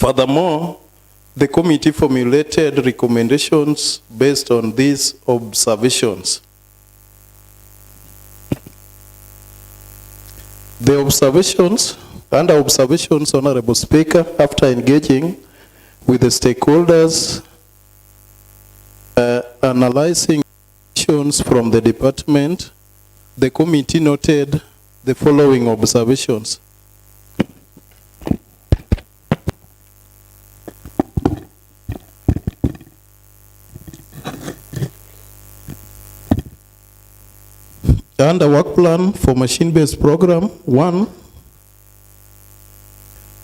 Furthermore, the committee formulated recommendations based on these observations. The observations, under observations, Honorable Speaker, after engaging with the stakeholders, analyzing issues from the department, the committee noted the following observations. Under work plan for machine-based program, 1,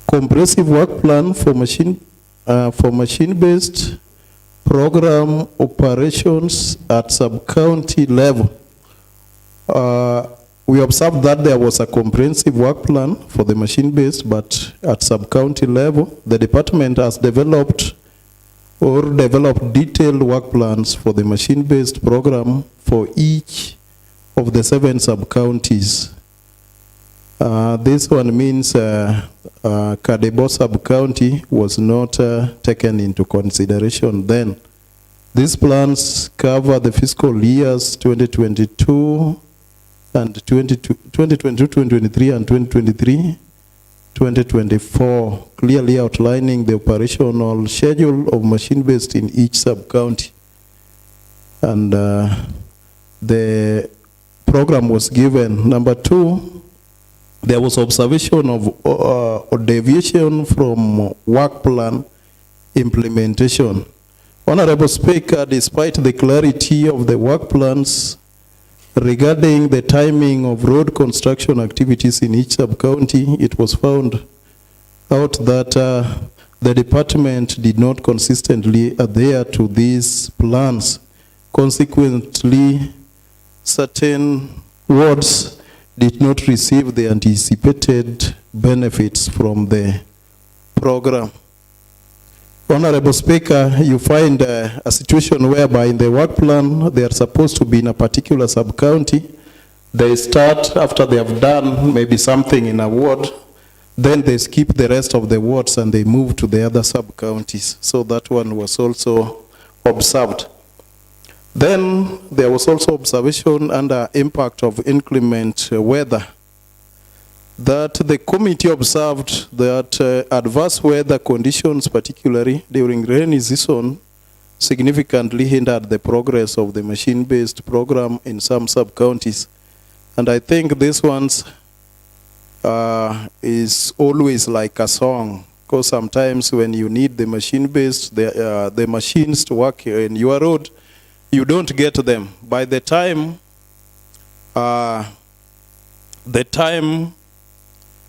comprehensive work plan for machine-based program operations at sub-county level. We observed that there was a comprehensive work plan for the machine-based, but at sub-county level, the department has developed detailed work plans for the machine-based program for each of the 7 sub-counties. This one means Kadebo sub-county was not taken into consideration then. These plans cover the fiscal years 2022 and 2023 and 2024, clearly outlining the operational schedule of machine-based in each sub-county. And the program was given. Number 2, there was observation of deviation from work plan implementation. Honorable Speaker, despite the clarity of the work plans regarding the timing of road construction activities in each sub-county, it was found out that the department did not consistently adhere to these plans. Consequently, certain wards did not receive the anticipated benefits from the program. Honorable Speaker, you find a situation whereby in the work plan, they are supposed to be in a particular sub-county. They start after they have done maybe something in a ward, then they skip the rest of the wards and they move to the other sub-counties. So that one was also observed. Then there was also observation under impact of inclement weather, that the committee observed that adverse weather conditions, particularly during rainy season, significantly hindered the progress of the machine-based program in some sub-counties. And I think this one's is always like a song, because sometimes when you need the machine-based, the machines to work in your road, you don't get them. By the time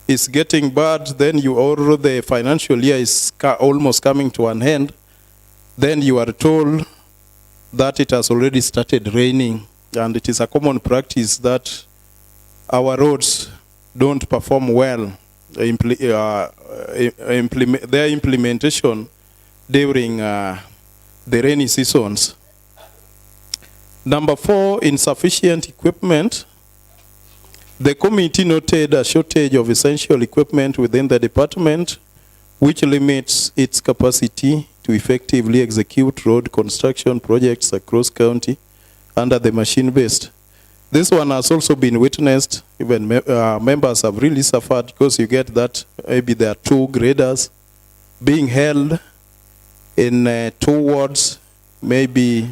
is getting bad, then the financial year is almost coming to an end, then you are told that it has already started raining, and it is a common practice that our roads don't perform well, their implementation during the rainy seasons. Number 4, insufficient equipment. The committee noted a shortage of essential equipment within the department, which limits its capacity to effectively execute road construction projects across county under the machine-based. This one has also been witnessed. Even members have really suffered, because you get that maybe there are 2 graders being held in 2 wards, maybe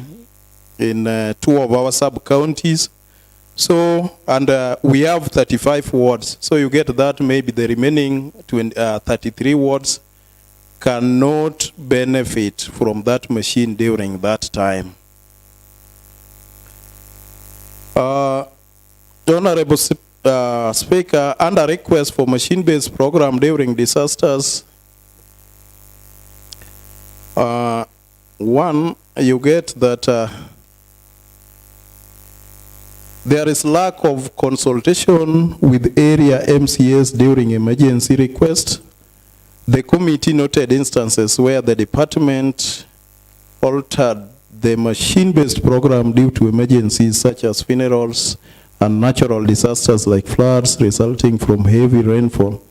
in 2 of our sub-counties. So, and we have 35 wards. So you get that maybe the remaining 33 wards cannot benefit from that machine during that time. Honorable Speaker, under request for machine-based program during disasters, 1, you get that there is lack of consultation with area MCAs during emergency request. The committee noted instances where the department altered the machine-based program due to emergencies such as funerals and natural disasters like floods resulting from heavy rainfall.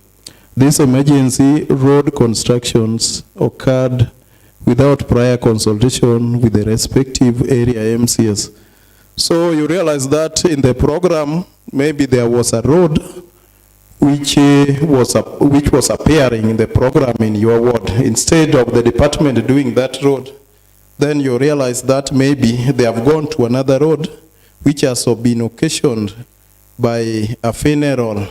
These emergency road constructions occurred without prior consultation with the respective area MCS. So you realize that in the program, maybe there was a road which was appearing in the program in your ward. Instead of the department doing that road, then you realize that maybe they have gone to another road which has been occasioned by a funeral.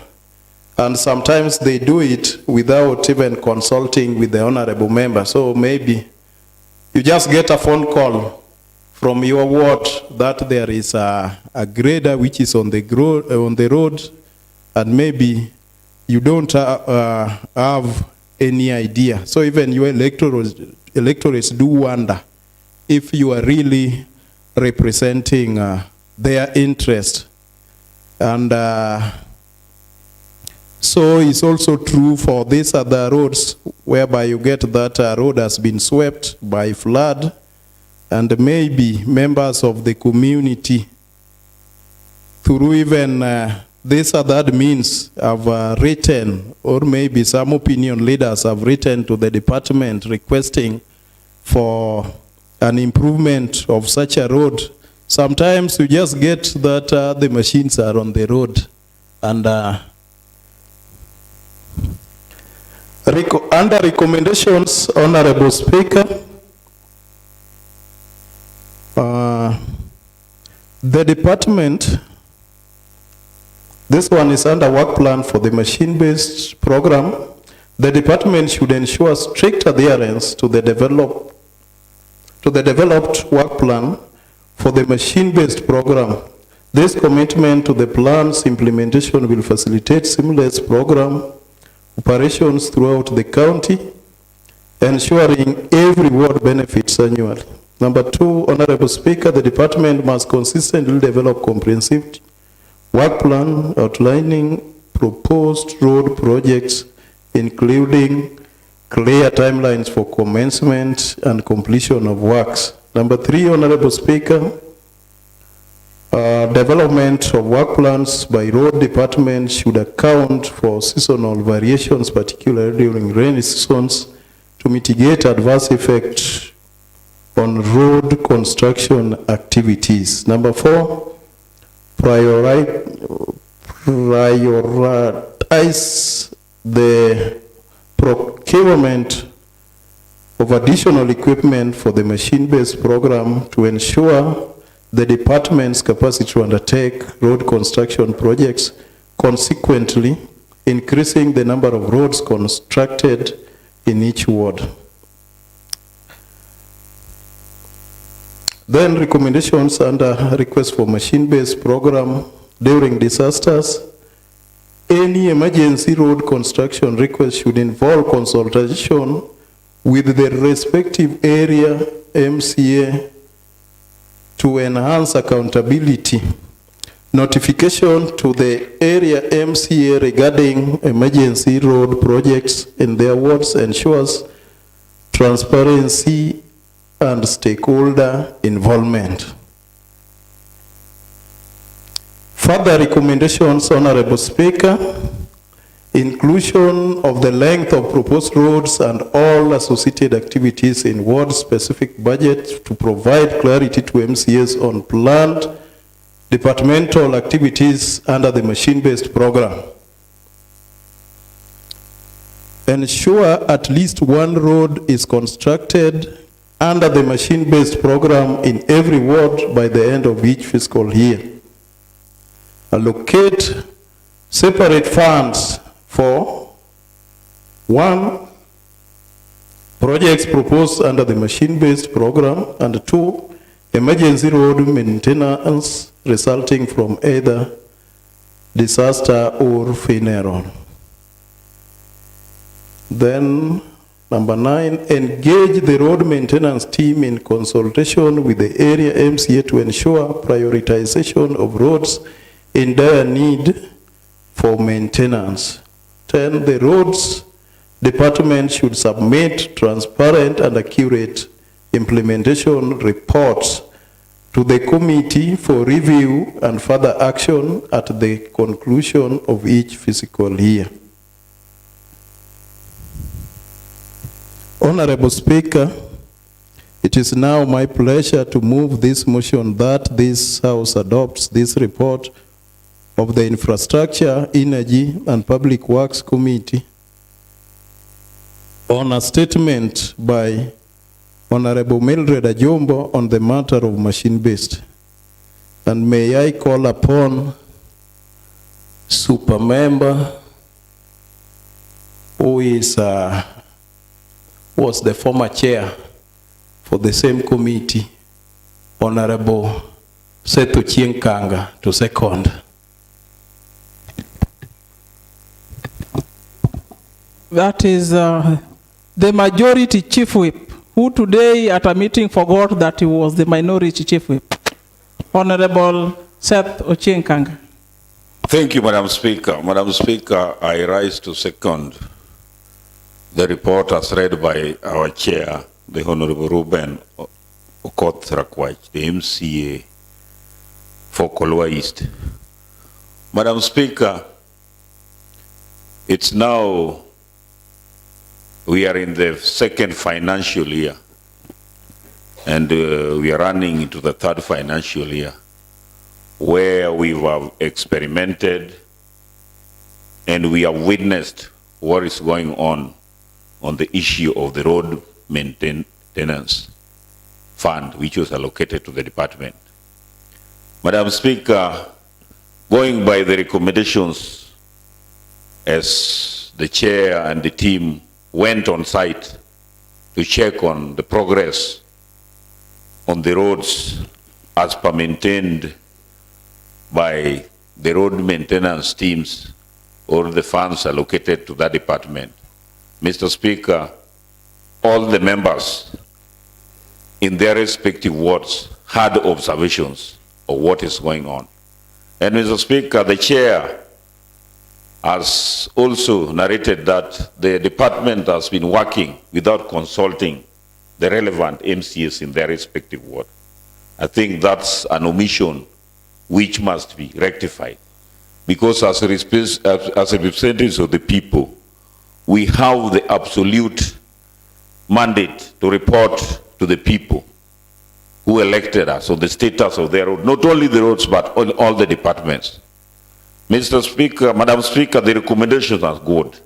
And sometimes they do it without even consulting with the honorable member. So maybe you just get a phone call from your ward that there is a grader which is on the road, and maybe you don't have any idea. So even your electorates do wonder if you are really representing their interest. And so it's also true for these other roads, whereby you get that a road has been swept by flood, and maybe members of the community, through even these other means, have written, or maybe some opinion leaders have written to the department requesting for an improvement of such a road. Sometimes you just get that the machines are on the road, and under recommendations, Honorable Speaker, the department, this one is under work plan for the machine-based program. The department should ensure strict adherence to the developed work plan for the machine-based program. This commitment to the plan's implementation will facilitate seamless program operations throughout the county, ensuring every ward benefits annually. Number 2, Honorable Speaker, the department must consistently develop comprehensive work plan outlining proposed road projects, including clear timelines for commencement and completion of works. Number 3, Honorable Speaker, development of work plans by road department should account for seasonal variations, particularly during rainy seasons, to mitigate adverse effects on road construction activities. Number 4, prioritize the procurement of additional equipment for the machine-based program to ensure the department's capacity to undertake road construction projects, consequently increasing the number of roads constructed in each ward. Then recommendations under request for machine-based program during disasters. Any emergency road construction request should involve consultation with the respective area MCA to enhance accountability. Notification to the area MCA regarding emergency road projects in their wards ensures transparency and stakeholder involvement. Further recommendations, Honorable Speaker, inclusion of the length of proposed roads and all associated activities in ward-specific budget to provide clarity to MCAs on planned departmental activities under the machine-based program. Ensure at least one road is constructed under the machine-based program in every ward by the end of each fiscal year. Allocate separate funds for 1, projects proposed under the machine-based program, and 2, emergency road maintenance resulting from either disaster or funeral. Then number 9, engage the road maintenance team in consultation with the area MCA to ensure prioritization of roads in dire need for maintenance. 10, the roads department should submit transparent and accurate implementation reports to the committee for review and further action at the conclusion of each fiscal year. Honorable Speaker, it is now my pleasure to move this motion that this House adopts this report of the Infrastructure, Energy and Public Works Committee on a statement by Honorable Mildred Ajombo on the matter of machine-based. And may I call upon super member who is was the former chair for the same committee, Honorable Seto Chienkanga, to second. That is the majority chief whip, who today at a meeting forgot that he was the minority chief whip. Honorable Seth Ochienkanga. Thank you, Madam Speaker. Madam Speaker, I rise to second the report as read by our chair, the Honorable Ruben Okoth Rakwach, the MCA for Kolwa East. Madam Speaker, it's now, we are in the second financial year, and we are running into the third financial year, where we have experimented and we have witnessed what is going on the issue of the road maintenance fund, which was allocated to the department. Madam Speaker, going by the recommendations as the chair and the team went on site to check on the progress on the roads as per maintained by the road maintenance teams or the funds allocated to that department. Mr. Speaker, all the members in their respective wards had observations of what is going on. And Mr. Speaker, the chair has also narrated that the department has been working without consulting the relevant MCs in their respective ward. I think that's an omission which must be rectified, because as representatives of the people, we have the absolute mandate to report to the people who elected us on the status of their road, not only the roads, but on all the departments. Mr. Speaker, Madam Speaker, the recommendations are good,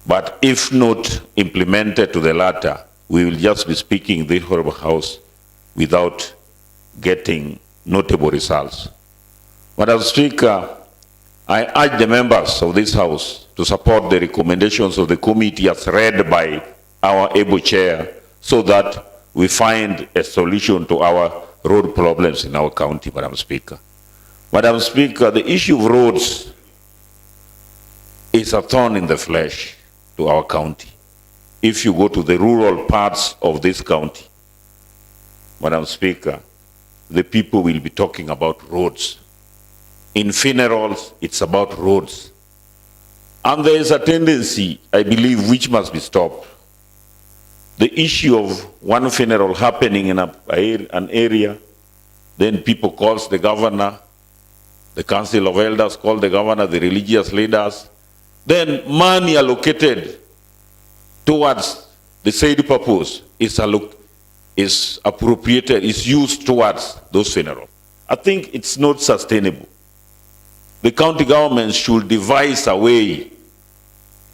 but if not implemented to the latter, we will just be speaking in the Honorable House without getting notable results. Madam Speaker, I urge the members of this House to support the recommendations of the committee as read by our able chair, so that we find a solution to our road problems in our county, Madam Speaker. Madam Speaker, the issue of roads is a thorn in the flesh to our county. If you go to the rural parts of this county, Madam Speaker, the people will be talking about roads. In funerals, it's about roads. And there is a tendency, I believe, which must be stopped. The issue of one funeral happening in an area, then people calls the governor, the council of elders call the governor, the religious leaders, then money allocated towards the said purpose is appropriated, is used towards those funerals. I think it's not sustainable. The county government should devise a way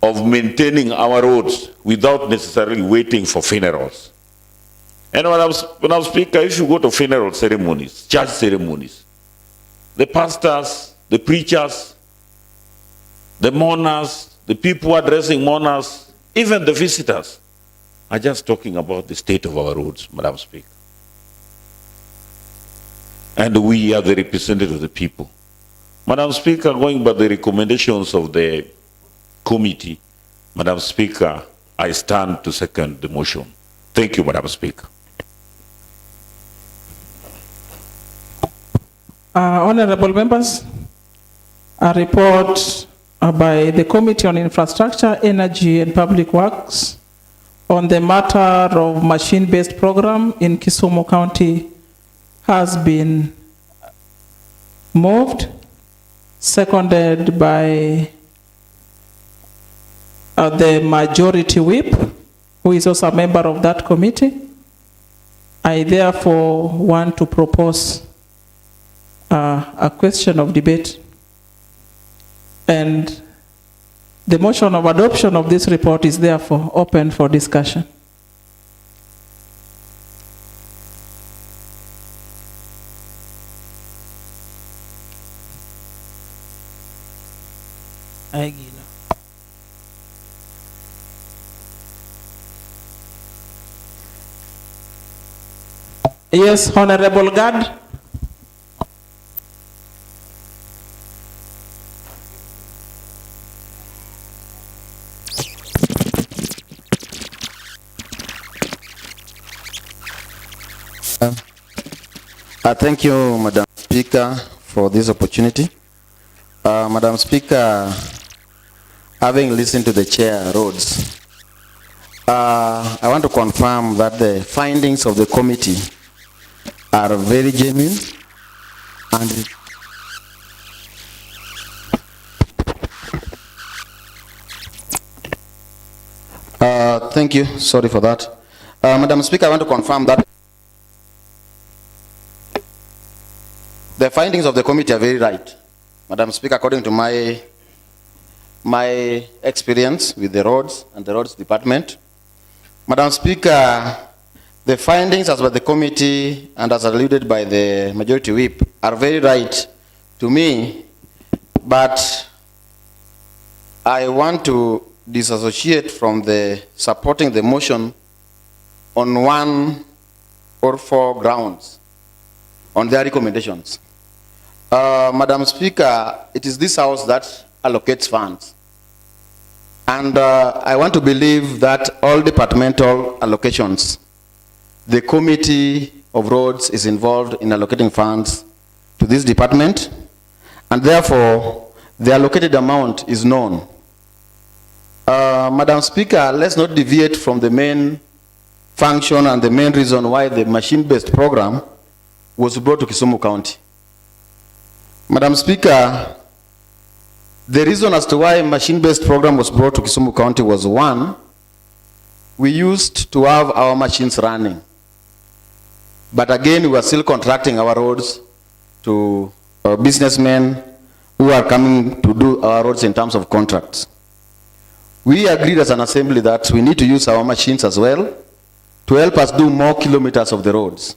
of maintaining our roads without necessarily waiting for funerals. And when I was Speaker, if you go to funeral ceremonies, church ceremonies, the pastors, the preachers, the mourners, the people addressing mourners, even the visitors are just talking about the state of our roads, Madam Speaker. And we are the representatives of the people. Madam Speaker, going by the recommendations of the committee, Madam Speaker, I stand to second the motion. Thank you, Madam Speaker. Honorable members, a report by the Committee on Infrastructure, Energy and Public Works on the matter of machine-based program in Kisumu County has been moved, seconded by the majority whip. who is also a member of that committee. I therefore want to propose a question of debate. And the motion of adoption of this report is therefore open for discussion. Yes, Honorable Gad. Thank you, Madam Speaker, for this opportunity. Madam Speaker, having listened to the Chair, Rhodes, I want to confirm that the findings of the committee are very genuine and thank you, sorry for that. Madam Speaker, I want to confirm that the findings of the committee are very right. Madam Speaker, according to my experience with the roads and the roads department, Madam Speaker, the findings as by the committee and as alluded by the majority whip are very right to me, but I want to disassociate from the supporting the motion on 1 or 4 grounds on their recommendations. Madam Speaker, it is this House that allocates funds. And I want to believe that all departmental allocations, the Committee of Roads is involved in allocating funds to this department, and therefore the allocated amount is known. Madam Speaker, let's not deviate from the main function and the main reason why the machine-based program was brought to Kisumu County. Madam Speaker, the reason as to why a machine-based program was brought to Kisumu County was, 1, we used to have our machines running. But again, we are still contracting our roads to businessmen who are coming to do our roads in terms of contracts. We agreed as an assembly that we need to use our machines as well to help us do more kilometers of the roads.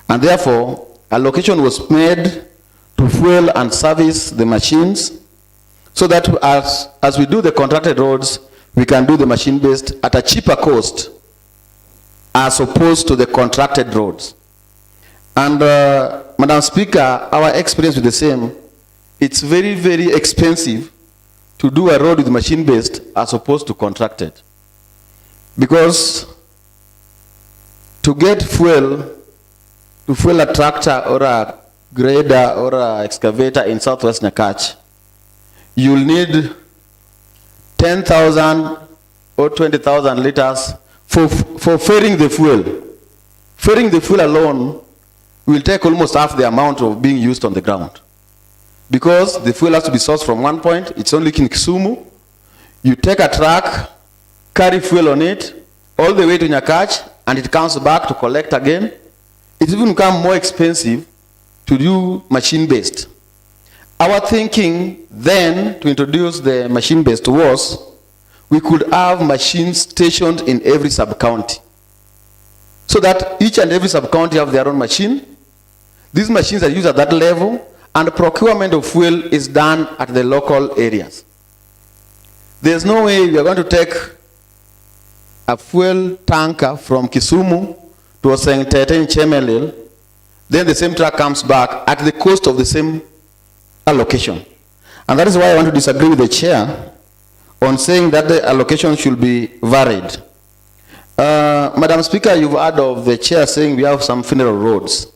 And therefore, allocation was made to fuel and service the machines so that as we do the contracted roads, we can do the machine-based at a cheaper cost as opposed to the contracted roads. And Madam Speaker, our experience with the same, it's very, very expensive to do a road with machine-based as opposed to contracted. Because to get fuel, to fuel a tractor or a grader or an excavator in Southwest Nyakach, you'll need 10,000 or 20,000 liters for ferrying the fuel. Ferrying the fuel alone will take almost half the amount of being used on the ground. Because the fuel has to be sourced from one point, it's only in Kisumu. You take a truck, carry fuel on it, all the way to Nyakach, and it comes back to collect again. It even becomes more expensive to do machine-based. Our thinking then to introduce the machine-based was we could have machines stationed in every sub-county so that each and every sub-county have their own machine. These machines are used at that level, and procurement of fuel is done at the local areas. There's no way we are going to take a fuel tanker from Kisumu to Osengtete in Chemelil, then the same truck comes back at the cost of the same allocation. And that is why I want to disagree with the chair on saying that the allocation should be varied. Madam Speaker, you've heard of the chair saying we have some funeral roads.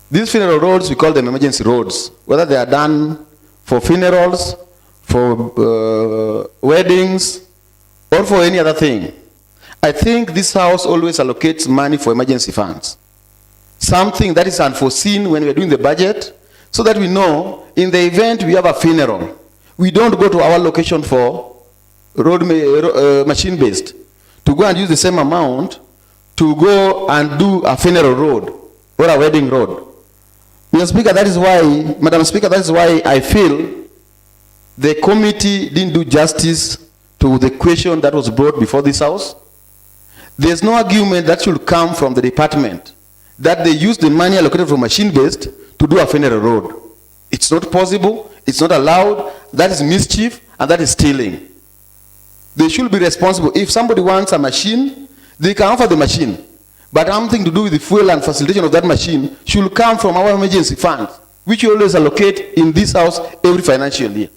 These funeral roads, we call them emergency roads, whether they are done for funerals, for weddings, or for any other thing. I think this House always allocates money for emergency funds. Something that is unforeseen when we are doing the budget, so that we know in the event we have a funeral, we don't go to our location for road machine-based to go and use the same amount to go and do a funeral road or a wedding road. Mr. Speaker, that is why, Madam Speaker, that is why I feel the committee didn't do justice to the question that was brought before this House. There's no argument that should come from the department that they use the money allocated for machine-based to do a funeral road. It's not possible, it's not allowed, that is mischief, and that is stealing. They should be responsible. If somebody wants a machine, they can offer the machine. But something to do with the fuel and facilitation of that machine should come from our emergency funds, which we always allocate in this House every financial year.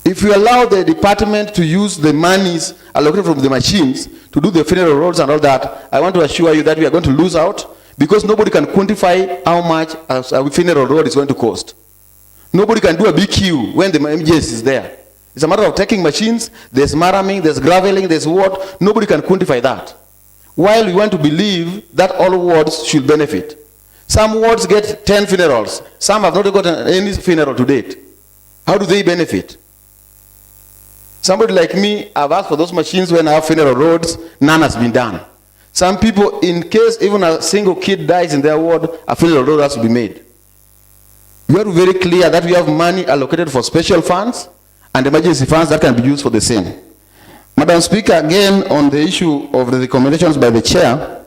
If we allow the department to use the monies allocated from the machines to do the funeral roads and all that, I want to assure you that we are going to lose out, because nobody can quantify how much a funeral road is going to cost. Nobody can do a big queue when the emergency is there. It's a matter of taking machines, there's marraming, there's graveling, there's what, nobody can quantify that. While we want to believe that all wards should benefit. Some wards get 10 funerals, some have not gotten any funeral to date. How do they benefit? Somebody like me, I've asked for those machines when I have funeral roads, none has been done. Some people, in case even a single kid dies in their ward, a funeral road has to be made. We are very clear that we have money allocated for special funds and emergency funds that can be used for the same. Madam Speaker, again on the issue of the recommendations by the chair,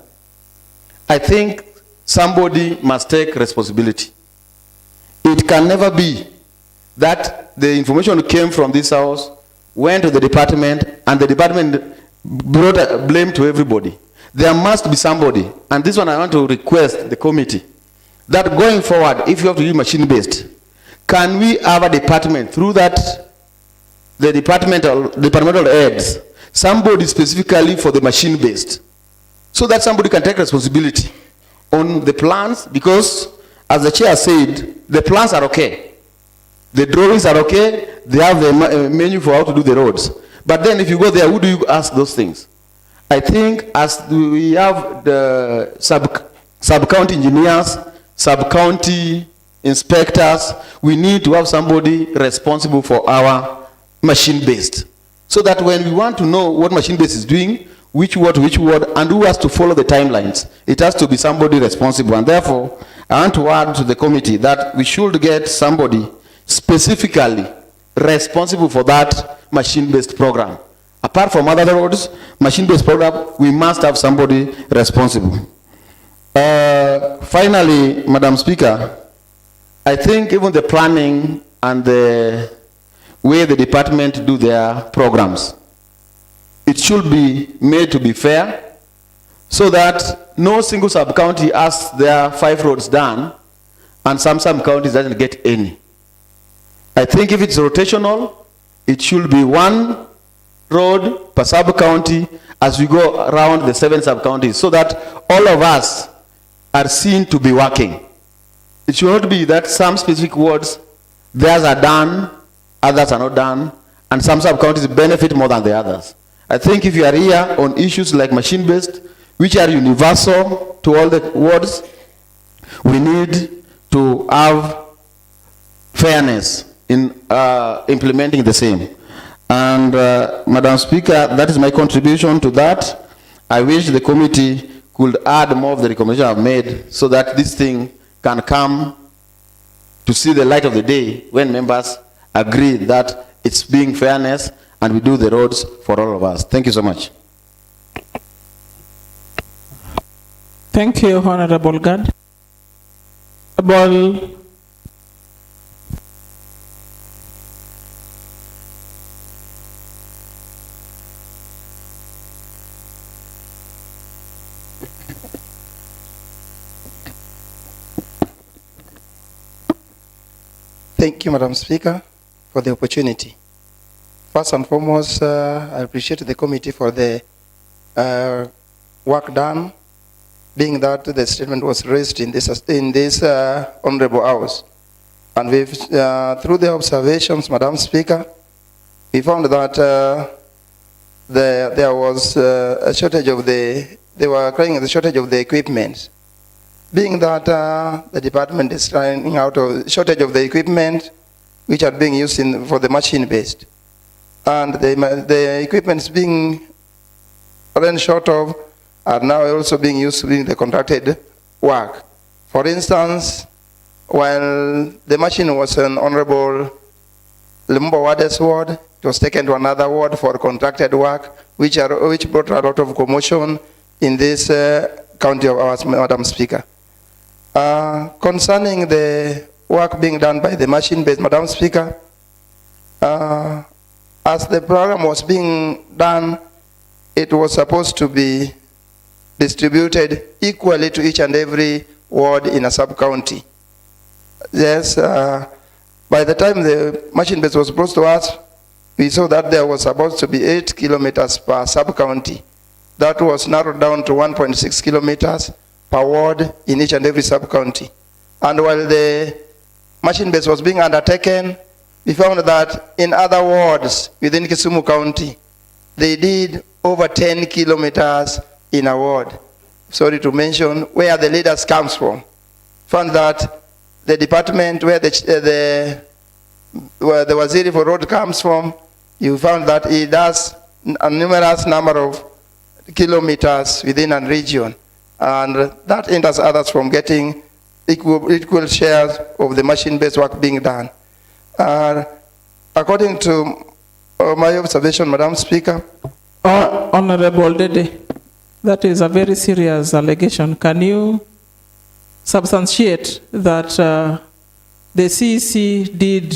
I think somebody must take responsibility. It can never be that the information came from this House, went to the department, and the department brought a blame to everybody. There must be somebody, and this one I want to request the committee, that going forward, if you have to use machine-based, can we have a department through that, the departmental heads, somebody specifically for the machine-based, so that somebody can take responsibility on the plans, because as the chair said, the plans are okay. The drawings are okay, they have the menu for how to do the roads. But then if you go there, who do you ask those things? I think as we have the sub-county engineers, sub-county inspectors, we need to have somebody responsible for our machine-based. So that when we want to know what machine-based is doing, which ward, and who has to follow the timelines, it has to be somebody responsible. And therefore, I want to add to the committee that we should get somebody specifically responsible for that machine-based program. Apart from other roads, machine-based program, we must have somebody responsible. Finally, Madam Speaker, I think even the planning and the way the department do their programs, it should be made to be fair, so that no single sub-county has their 5 roads done, and some sub-counties doesn't get any. I think if it's rotational, it should be 1 road per sub-county as we go around the 7 sub-counties, so that all of us are seen to be working. It should not be that some specific wards, theirs are done, others are not done, and some sub-counties benefit more than the others. I think if you are here on issues like machine-based, which are universal to all the wards, we need to have fairness in implementing the same. And Madam Speaker, that is my contribution to that. I wish the committee could add more of the recommendations I've made, so that this thing can come to see the light of the day when members agree that it's being fairness and we do the roads for all of us. Thank you so much. Thank you, Honorable Gad. Thank you, Madam Speaker, for the opportunity. First and foremost, I appreciate the committee for the work done, being that the statement was raised in this honorable house. And we've, through the observations, Madam Speaker, we found that there was a shortage of they were crying the shortage of the equipment. Being that the department is trying out of shortage of the equipment which are being used for the machine-based. And the equipment is being fallen short of are now also being used to doing the contracted work. For instance, while the machine was in Honorable Lumumba Wade's ward, it was taken to another ward for contracted work, which brought a lot of commotion in this county of ours, Madam Speaker. Concerning the work being done by the machine-based, Madam Speaker, as the program was being done, it was supposed to be distributed equally to each and every ward in a sub-county. Yes, by the time the machine-based was brought to us, we saw that there was supposed to be 8 kilometers per sub-county. That was narrowed down to 1.6 kilometers per ward in each and every sub-county. And while the machine-based was being undertaken, we found that in other wards within Kisumu County, they did over 10 kilometers in a ward. Sorry to mention where the leaders comes from. Found that the department where the Waziri for Road comes from, you found that he does a numerous number of kilometers within a region. And that hinders others from getting equal shares of the machine-based work being done. According to my observation, Madam Speaker. Honorable Dede, that is a very serious allegation. Can you substantiate that the CEC did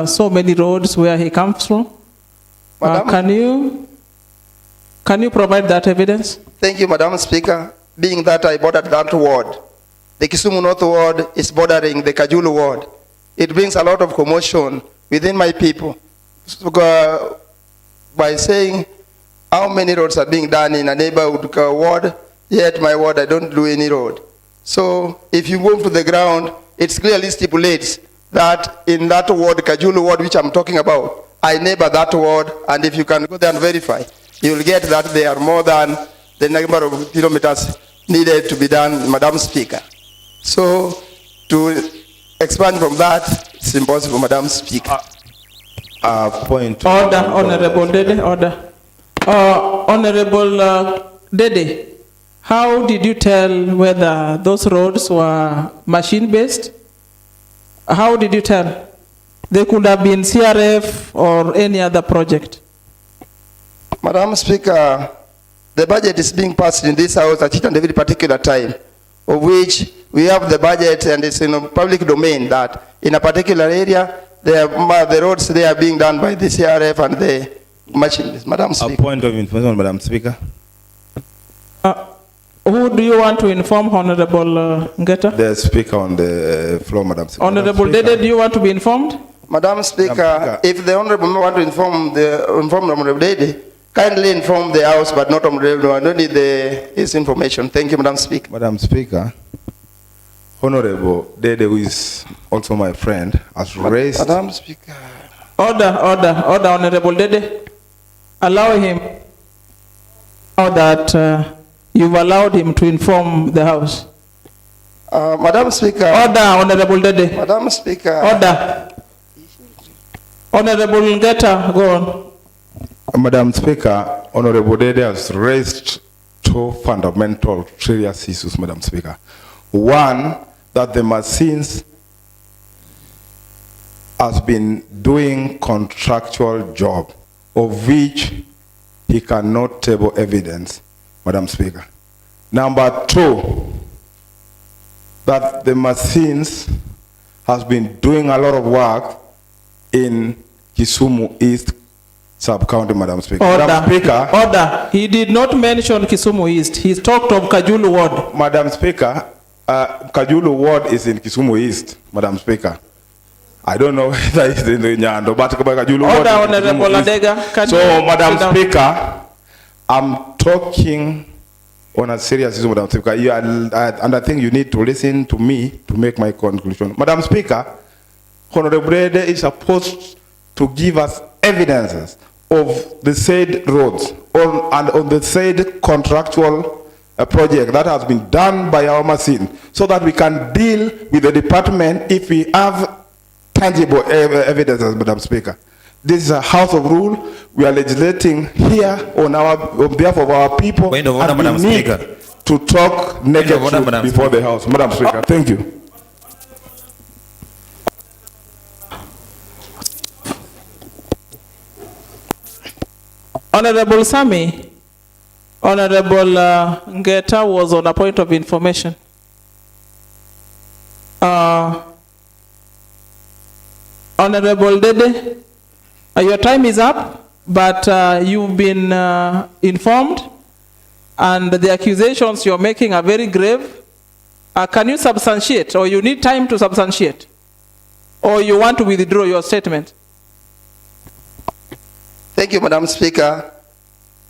so many roads where he comes from? Can you provide that evidence? Thank you, Madam Speaker. Being that I bordered that ward, the Kisumu North ward is bordering the Kajulu ward. It brings a lot of commotion within my people. So, by saying how many roads are being done in a neighborhood ward, yet my ward I don't do any road. So if you go to the ground, it clearly stipulates that in that ward, Kajulu ward, which I'm talking about, I neighbor that ward, and if you can go there and verify, you will get that they are more than the number of kilometers needed to be done, Madam Speaker. So to expand from that, it's impossible, Madam Speaker. Point. Order, Honorable Dede, order. Honorable Dede, how did you tell whether those roads were machine-based? How did you tell? They could have been CRF or any other project. Madam Speaker, the budget is being passed in this house at each and every particular time, of which we have the budget and it's in a public domain that in a particular area, the roads they are being done by the CRF and the machines. Madam Speaker. A point of information, Madam Speaker. Who do you want to inform, Honorable Ngeta? The Speaker on the floor, Madam Speaker. Honorable Dede, do you want to be informed? Madam Speaker, if the Honorable want to inform Honorable Dede, kindly inform the House, but not Honorable. I don't need his information. Thank you, Madam Speaker. Madam Speaker, Honorable Dede, who is also my friend, has raised... Madam Speaker. Order, Honorable Dede. Allow him now that you've allowed him to inform the House. Madam Speaker. Order, Honorable Dede. Madam Speaker. Order. Honorable Ngeta, go on. Madam Speaker, Honorable Dede has raised two fundamental serious issues, Madam Speaker. One, that the machines has been doing contractual job of which he cannot table evidence, Madam Speaker. Number two, that the machines has been doing a lot of work in Kisumu East sub-county, Madam Speaker. Order. Madam Speaker. Order. He did not mention Kisumu East. He talked of Kajulu Ward. Madam Speaker, Kajulu Ward is in Kisumu East, Madam Speaker. I don't know whether it's in the Nyando, but Kajulu Ward Order, Honorable Adega. So, Madam Speaker, I'm talking on a serious issue, Madam Speaker, and I think you need to listen to me to make my conclusion. Madam Speaker, Honorable Dede is supposed to give us evidences of the said roads and on the said contractual project that has been done by our machine, so that we can deal with the department if we have tangible evidences, Madam Speaker. This is a house of rule. We are legislating here on behalf of our people. Point of order, and we Madam need Speaker. to talk naked Point of order, truth Madam before Speaker. the House. Madam Speaker, thank you. Honorable Sami, Honorable Ngeta was on a point of information. Honorable Dede, your time is up, but you've been informed, and the accusations you're making are very grave. Can you substantiate, or you need time to substantiate? Or you want to withdraw your statement? Thank you, Madam Speaker.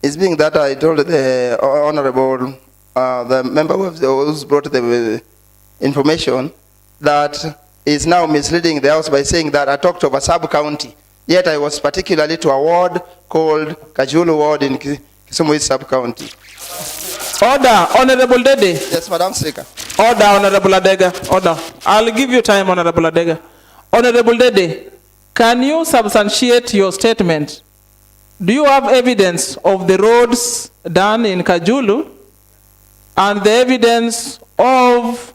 It's being that I told the Honorable, the member who's brought the information, that is now misleading the House by saying that I talked of a sub-county. Yet I was particularly to a ward called Kajulu Ward in Kisumu East sub-county. Order, Honorable Dede. Yes, Madam Speaker. Order, Honorable Adega. Order. I'll give you time, Honorable Adega. Honorable Dede, can you substantiate your statement? Do you have evidence of the roads done in Kajulu and the evidence of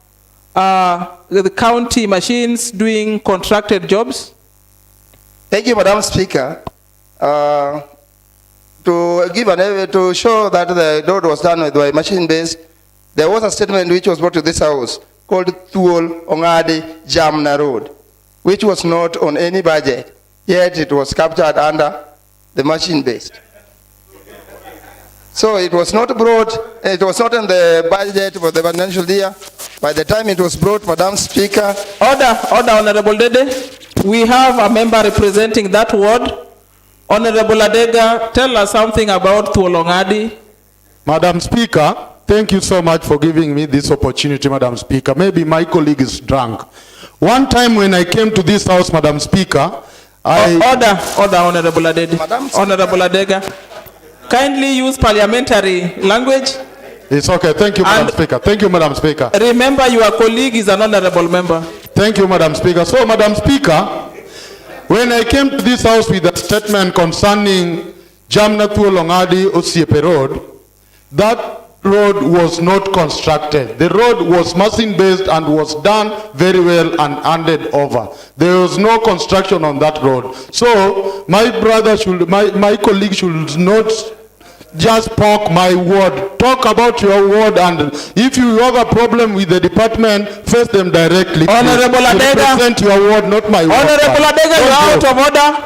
the county machines doing contracted jobs? Thank you, Madam Speaker. To show that the road was done with a machine base, there was a statement which was brought to this House called Thuol Ongadi Jamna Road, which was not on any budget, yet it was captured under the machine based. So it was not brought, it was not in the budget for the financial year. By the time it was brought, Madam Speaker. Order, Honorable Dede. We have a member representing that ward. Honorable Adega, tell us something about Thuolongadi. Madam Speaker, thank you so much for giving me this opportunity, Madam Speaker. Maybe my colleague is drunk. One time when I came to this house, Madam Speaker, Order, Honorable Adede. Honorable Adega. Kindly use parliamentary language. It's okay. Thank you, Madam Speaker. Thank you, Madam Speaker. Remember, your colleague is an honorable member. Thank you, Madam Speaker. So, Madam Speaker, when I came to this house with a statement concerning Jamna Thuolongadi Osiepe Road, that road was not constructed. The road was machine-based and was done very well and handed over. There was no construction on that road. So my brother should, my colleague should not just poke my ward. Talk about your ward, and if you have a problem with the department, face them directly. Honorable Adega. Represent your ward, not my ward. Honorable Adega, you are out of order.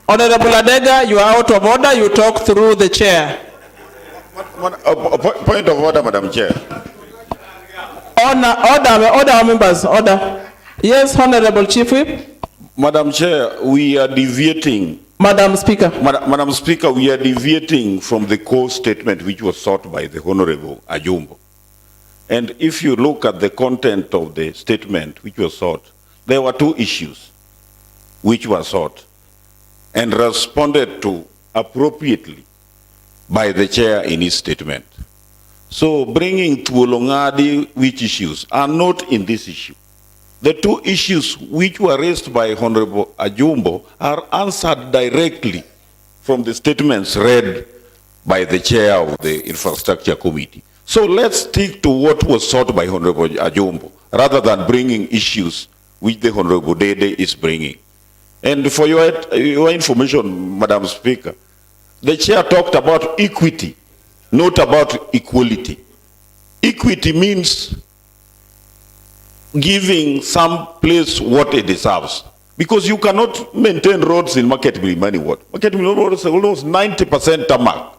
Honorable Adega, you are out of order. You talk through the chair. Point of order, Madam Chair. Order, members, order. Yes, Honorable Chief Whip. Madam Chair, we are deviating. Madam Speaker. Madam Speaker, we are deviating from the core statement which was sought by the Honorable Ajumbo. And if you look at the content of the statement which was sought, there were two issues which were sought and responded to appropriately by the chair in his statement. So bringing Thuolongadi, which issues are not in this issue. The two issues which were raised by Honorable Ajumbo are answered directly from the statements read by the chair of the Infrastructure Committee. So let's stick to what was sought by Honorable Ajumbo, rather than bringing issues which the Honorable Dede is bringing. And for your information, Madam Speaker, the chair talked about equity, not about equality. Equity means giving some place what it deserves. Because you cannot maintain roads in Market Milimani ward. Market Milimani ward is almost 90% tarmac.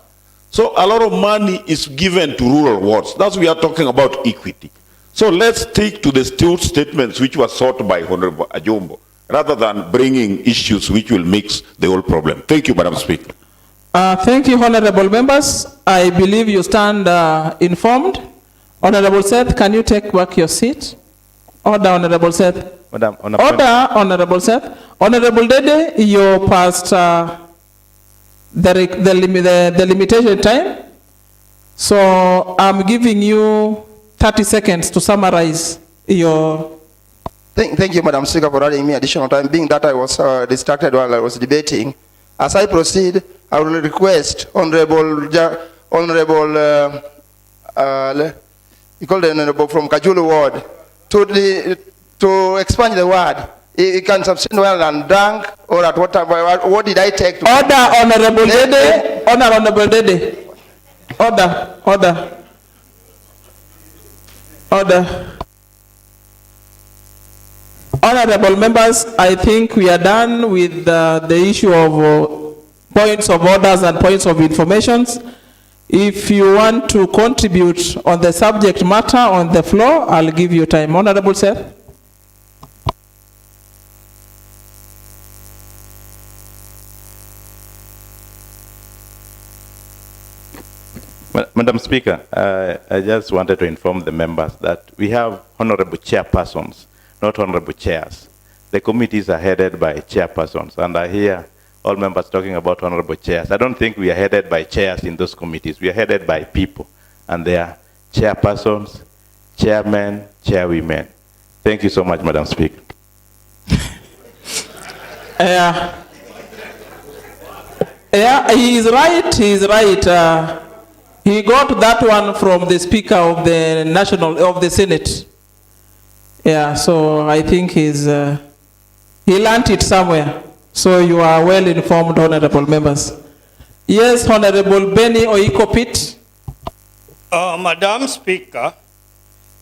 So a lot of money is given to rural wards. That's why we are talking about equity. So let's stick to the two statements which were sought by Honorable Ajumbo, rather than bringing issues which will mix the whole problem. Thank you, Madam Speaker. Thank you, honorable members. I believe you stand informed. Honorable Seth, can you take back your seat? Order, Honorable Seth. Madam, Order, Honorable Seth. Honorable Dede, you passed the limitation time. So I'm giving you 30 seconds to summarize your... Thank you, Madam Speaker, for adding me additional time. Being that I was distracted while I was debating, As I proceed, I will request Honorable you call the Honorable from Kajulu Ward to expand the word. He can substitute well and drunk, or at what time, what did I take to... Order, Honorable Dede. Honorable Dede. Order. Honorable members, I think we are done with the issue of points of orders and points of informations. If you want to contribute on the subject matter on the floor, I'll give you time. Honorable Seth. Madam Speaker, I just wanted to inform the members that we have honorable chairpersons, not honorable chairs. The committees are headed by chairpersons, and I hear all members talking about honorable chairs. I don't think we are headed by chairs in those committees. We are headed by people, and they are chairpersons, chairmen, chairwomen. Thank you so much, Madam Speaker. He is right. He got that one from the Speaker of the Senate. Yeah, so I think he learned it somewhere. So you are well informed, honorable members. Yes, Honorable Benny Oikopit. Madam Speaker,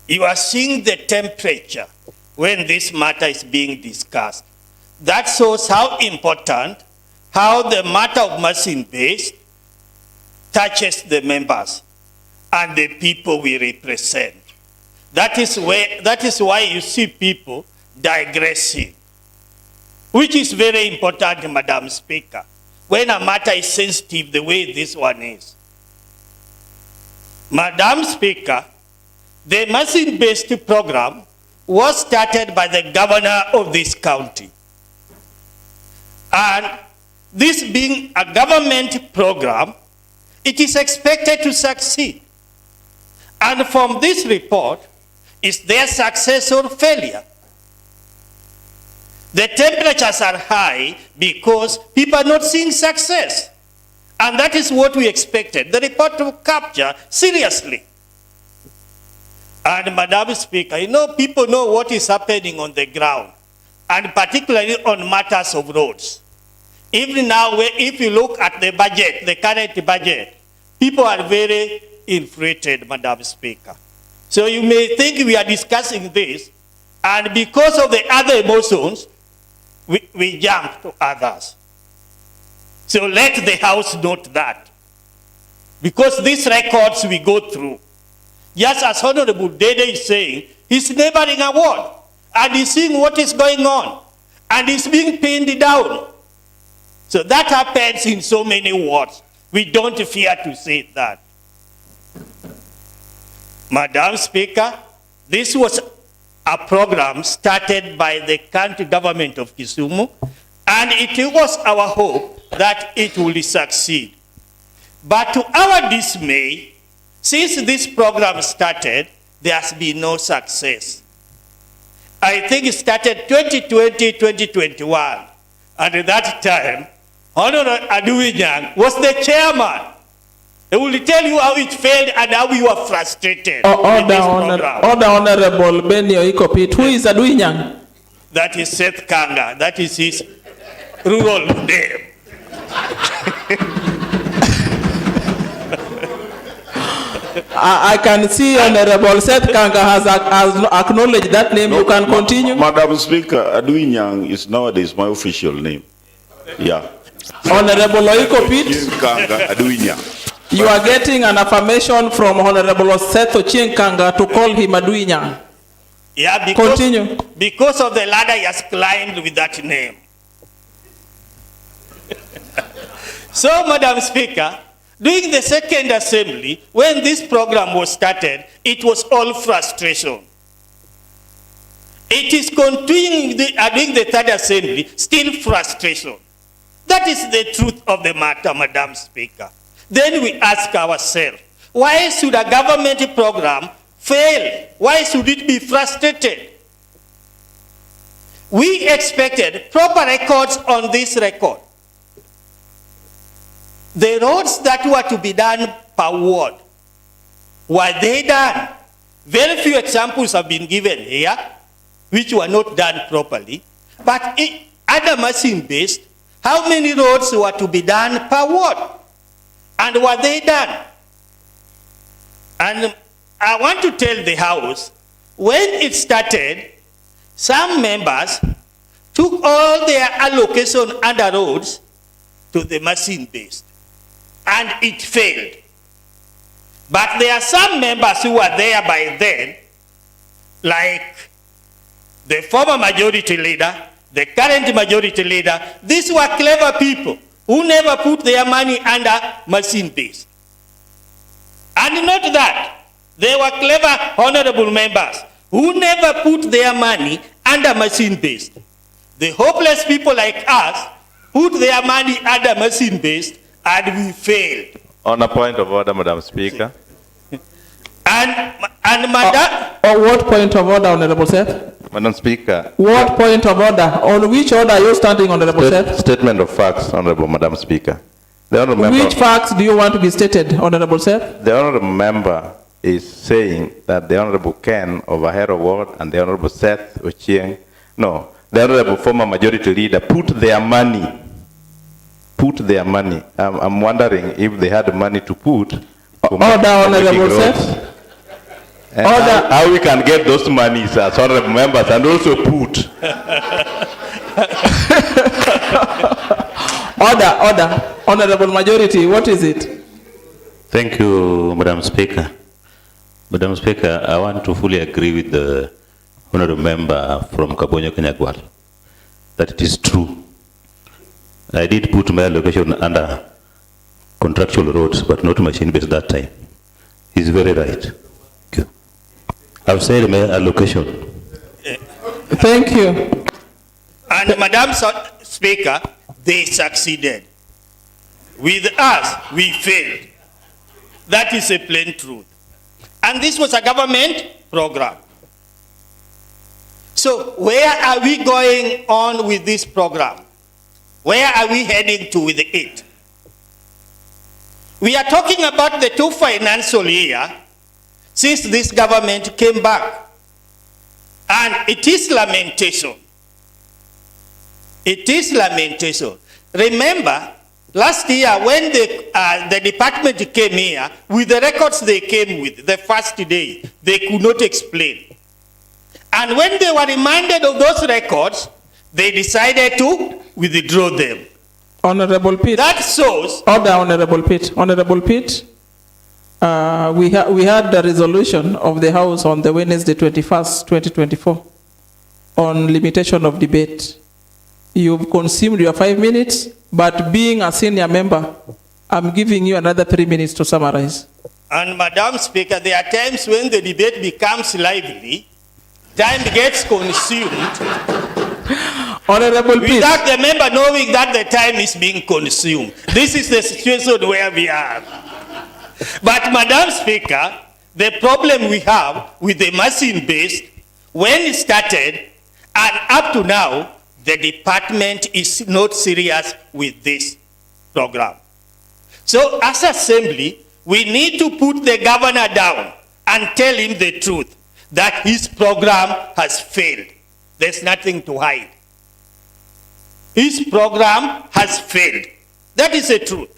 you are seeing the temperature when this matter is being discussed. That shows how important, how the matter of machine-based touches the members and the people we represent. That is why you see people digressing, which is very important, Madam Speaker, when a matter is sensitive the way this one is. Madam Speaker, the machine-based program was started by the governor of this county. And this being a government program, it is expected to succeed. And from this report, is there success or failure? The temperatures are high because people are not seeing success. And that is what we expected, the report to capture seriously. And Madam Speaker, people know what is happening on the ground, and particularly on matters of roads. Even now, if you look at the budget, the current budget, people are very inflated, Madam Speaker. So you may think we are discussing this, and because of the other emotions, we jump to others. So let the House note that. Because these records we go through, just as Honorable Dede is saying, he's neighboring a ward, and he's seeing what is going on, and he's being pinned down. So that happens in so many wards. We don't fear to say that. Madam Speaker, this was a program started by the county government of Kisumu, and it was our hope that it will succeed. But to our dismay, since this program started, there has been no success. I think it started 2020, 2021, and at that time, Honorable Aduinyang was the chairman. He will tell you how it failed and how you are frustrated. Order, Honorable Benny Oikopit. Who is Aduinyang? That is Seth Kanga. That is his rural name. I can see Honorable Seth Kanga has acknowledged that name. No, you can continue. Madam Speaker, Aduinyang is nowadays my official name. Yeah. Honorable Oikopit. Kanga Aduinyang. You are getting an affirmation from Honorable Seth Kanga to call him Aduinyang. Yeah, because of the ladder he has climbed with that name. So, Madam Speaker, during the second assembly, when this program was started, it was all frustration. It is continuing during the third assembly, still frustration. That is the truth of the matter, Madam Speaker. Then we ask ourselves, why should a government program fail? Why should it be frustrated? We expected proper records on this record. The roads that were to be done per ward, were they done? Very few examples have been given here, which were not done properly. But other machine-based, how many roads were to be done per ward? And were they done? And I want to tell the House, when it started, some members took all their allocation under roads to the machine-based, and it failed. But there are some members who were there by then, like the former majority leader, the current majority leader. These were clever people who never put their money under machine-based. And not that, they were clever honorable members who never put their money under machine-based. The hopeless people like us put their money under machine-based, and we failed. On a point of order, Madam Speaker. And Madam... what point of order, Honorable Seth? Madam Speaker. What point of order? On which order are you standing, Honorable Seth? Statement of facts, Honorable Madam Speaker. The honorable member, which facts do you want to be stated, Honorable Seth? The honorable member is saying that the Honorable Ken of Ahero Ward and the Honorable Seth Ochieng, no, the Honorable former majority leader put their money. I'm wondering if they had money to put. Order, Honorable Seth. Order. How we can get those monies as honorable members and also put. Order. Honorable majority, what is it? Thank you, Madam Speaker. Madam Speaker, I want to fully agree with the honorable member from Kabonyo Kanyagwal that it is true. I did put my allocation under contractual roads, but not machine-based that time. He's very right. Thank you. I've said my allocation. Thank you. And Madam Speaker, they succeeded. With us, we failed. That is a plain truth. And this was a government program. So where are we going on with this program? Where are we heading to with it? We are talking about the 2 financial year since this government came back. And it is lamentation. It is lamentation. Remember, last year when the department came here, with the records they came with, the first day, they could not explain. And when they were reminded of those records, they decided to withdraw them. Honorable Pitt. That shows... Order, Honorable Pitt. Honorable Pitt, we had the resolution of the House on the Wednesday 21st, 2024 on limitation of debate. You've consumed your 5 minutes, but being a senior member, I'm giving you another 3 minutes to summarize. And Madam Speaker, there are times when the debate becomes lively, time gets consumed. Honorable Pitt. Without the member knowing that the time is being consumed. This is the situation where we are. But Madam Speaker, the problem we have with the machine-based, when it started, and up to now, the department is not serious with this program. So as assembly, we need to put the governor down and tell him the truth, that his program has failed. There's nothing to hide. His program has failed. That is the truth.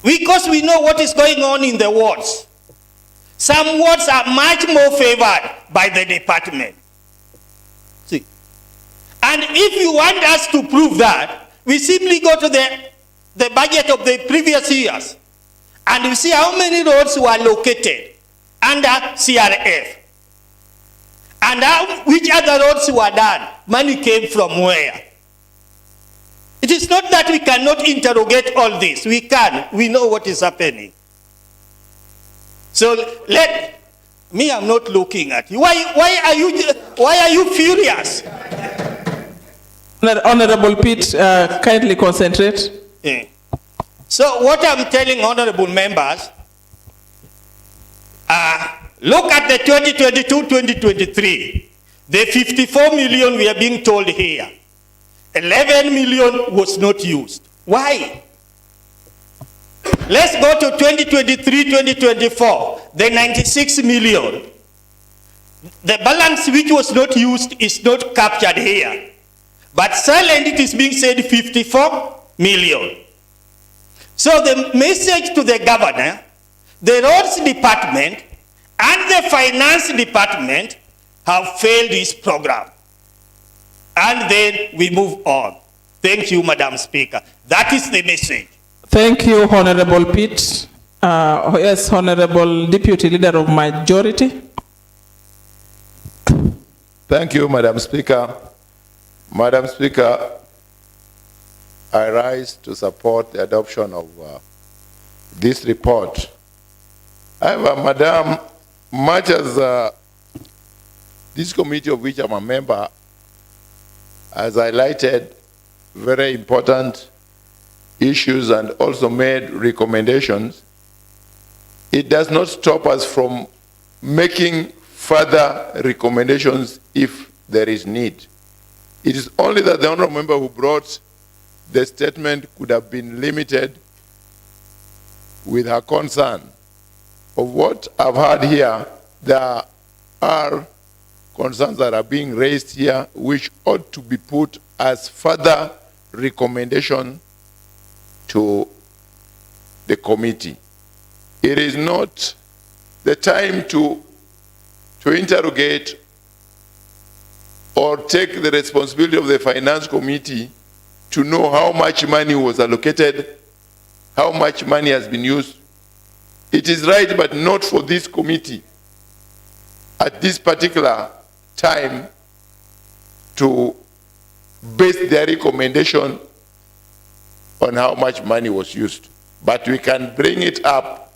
Because we know what is going on in the wards. Some wards are much more favored by the department. See. And if you want us to prove that, we simply go to the budget of the previous years and we see how many roads were located under CRF. And which other roads were done? Money came from where? It is not that we cannot interrogate all this. We can. We know what is happening. So I'm not looking at you. Why are you furious? Honorable Pitt, kindly concentrate. Yeah. So what I'm telling honorable members, look at the 2022-2023. The 54 million we are being told here, 11 million was not used. Why? Let's go to 2023-2024, the 96 million. The balance which was not used is not captured here. But silent it is being said 54 million. So the message to the governor, the roads department and the finance department have failed this program. And then we move on. Thank you, Madam Speaker. That is the message. Thank you, Honorable Pitt. Yes, Honorable Deputy Leader of Majority. Thank you, Madam Speaker. Madam Speaker, I rise to support the adoption of this report. However, Madam, much as this committee of which I'm a member has highlighted very important issues and also made recommendations, it does not stop us from making further recommendations if there is need. It is only that the honorable member who brought the statement could have been limited with her concern. Of what I've heard here, there are concerns that are being raised here which ought to be put as further recommendation to the committee. It is not the time to interrogate or take the responsibility of the finance committee to know how much money was allocated, how much money has been used. It is right, but not for this committee at this particular time to base their recommendation on how much money was used. But we can bring it up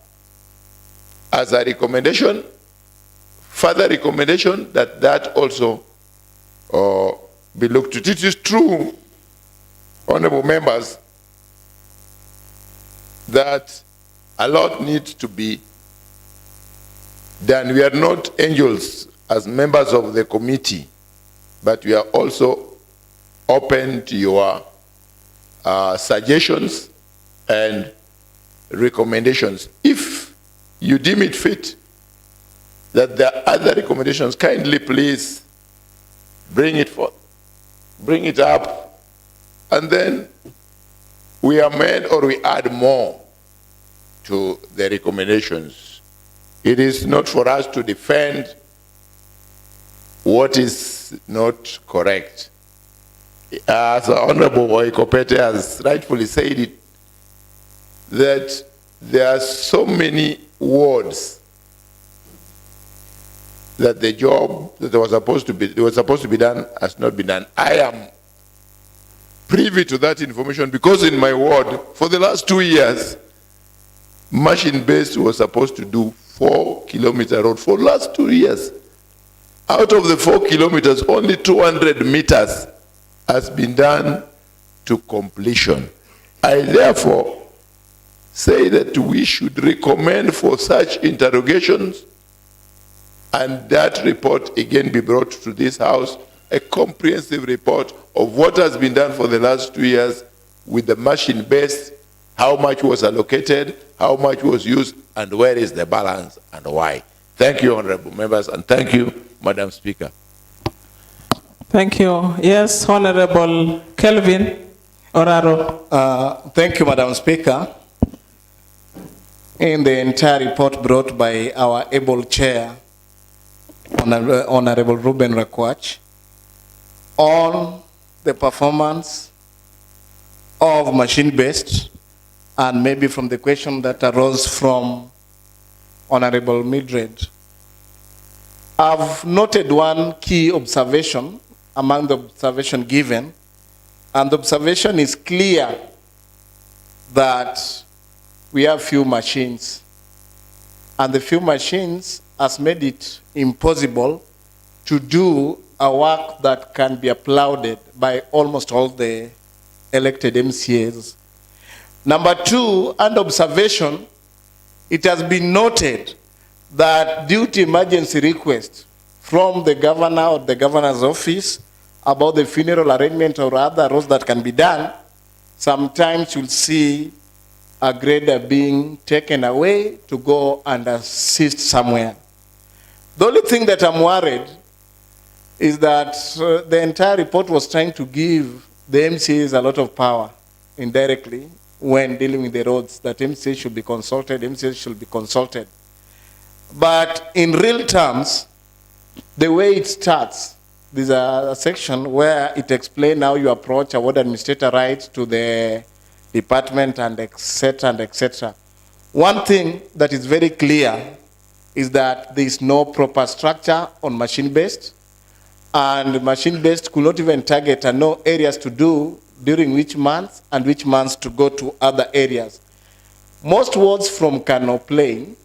as a recommendation, further recommendation that also be looked at. It is true, honorable members, that a lot needs to be done. We are not angels as members of the committee, but we are also open to your suggestions and recommendations. If you deem it fit that there are other recommendations, kindly please bring it forth, bring it up, and then we amend or we add more to the recommendations. It is not for us to defend what is not correct. As Honorable Oikopete has rightfully said it, that there are so many wards that the job that was supposed to be done has not been done. I am privy to that information because in my ward, for the last 2 years, Machine Based was supposed to do 4-kilometer road for the last 2 years. Out of the 4 kilometers, only 200 meters has been done to completion. I therefore say that we should recommend for such interrogations and that report again be brought to this House, a comprehensive report of what has been done for the last 2 years with the machine based, how much was allocated, how much was used, and where is the balance and why. Thank you, honorable members, and thank you, Madam Speaker. Thank you. Yes, Honorable Kelvin Oraro. Thank you, Madam Speaker. In the entire report brought by our able chair, Honorable Ruben Rakwach, on the performance of machine-based, and maybe from the question that arose from Honorable Mildred, I've noted one key observation among the observation given, and the observation is clear that we have few machines, and the few machines has made it impossible to do a work that can be applauded by almost all the elected MCAs. Number two, under observation, it has been noted that due to emergency request from the governor or the governor's office about the funeral arrangement or other roles that can be done, sometimes you'll see a grader being taken away to go and assist somewhere. The only thing that I'm worried is that the entire report was trying to give the MCAs a lot of power indirectly when dealing with the roads, that MCAs should be consulted, MCAs should be consulted. But in real terms, the way it starts, there's a section where it explains how you approach award administrator rights to the department and et cetera and et cetera. One thing that is very clear is that there is no proper structure on machine-based, and machine-based could not even target and know areas to do during which months and which months to go to other areas. Most wards from Kano Plain,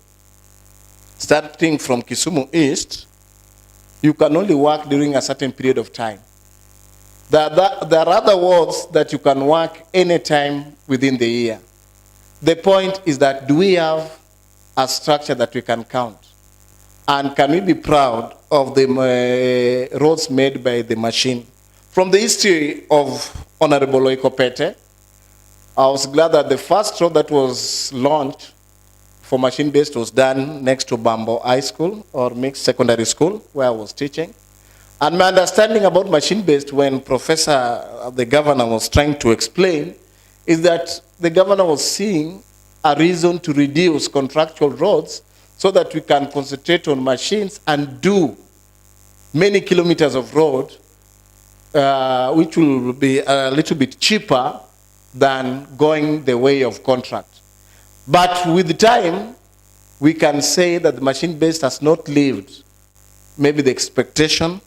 starting from Kisumu East, you can only work during a certain period of time. There are other wards that you can work anytime within the year. The point is that, do we have a structure that we can count? And can we be proud of the roads made by the machine? From the history of Honorable Oikopete, I was glad that the first road that was launched for machine-based was done next to Bambo High School, or Mixed Secondary School, where I was teaching. And my understanding about machine-based, when the governor was trying to explain, is that the governor was seeing a reason to reduce contractual roads so that we can concentrate on machines and do many kilometers of road, which will be a little bit cheaper than going the way of contract. But with time, we can say that the machine-based has not lived maybe the expectation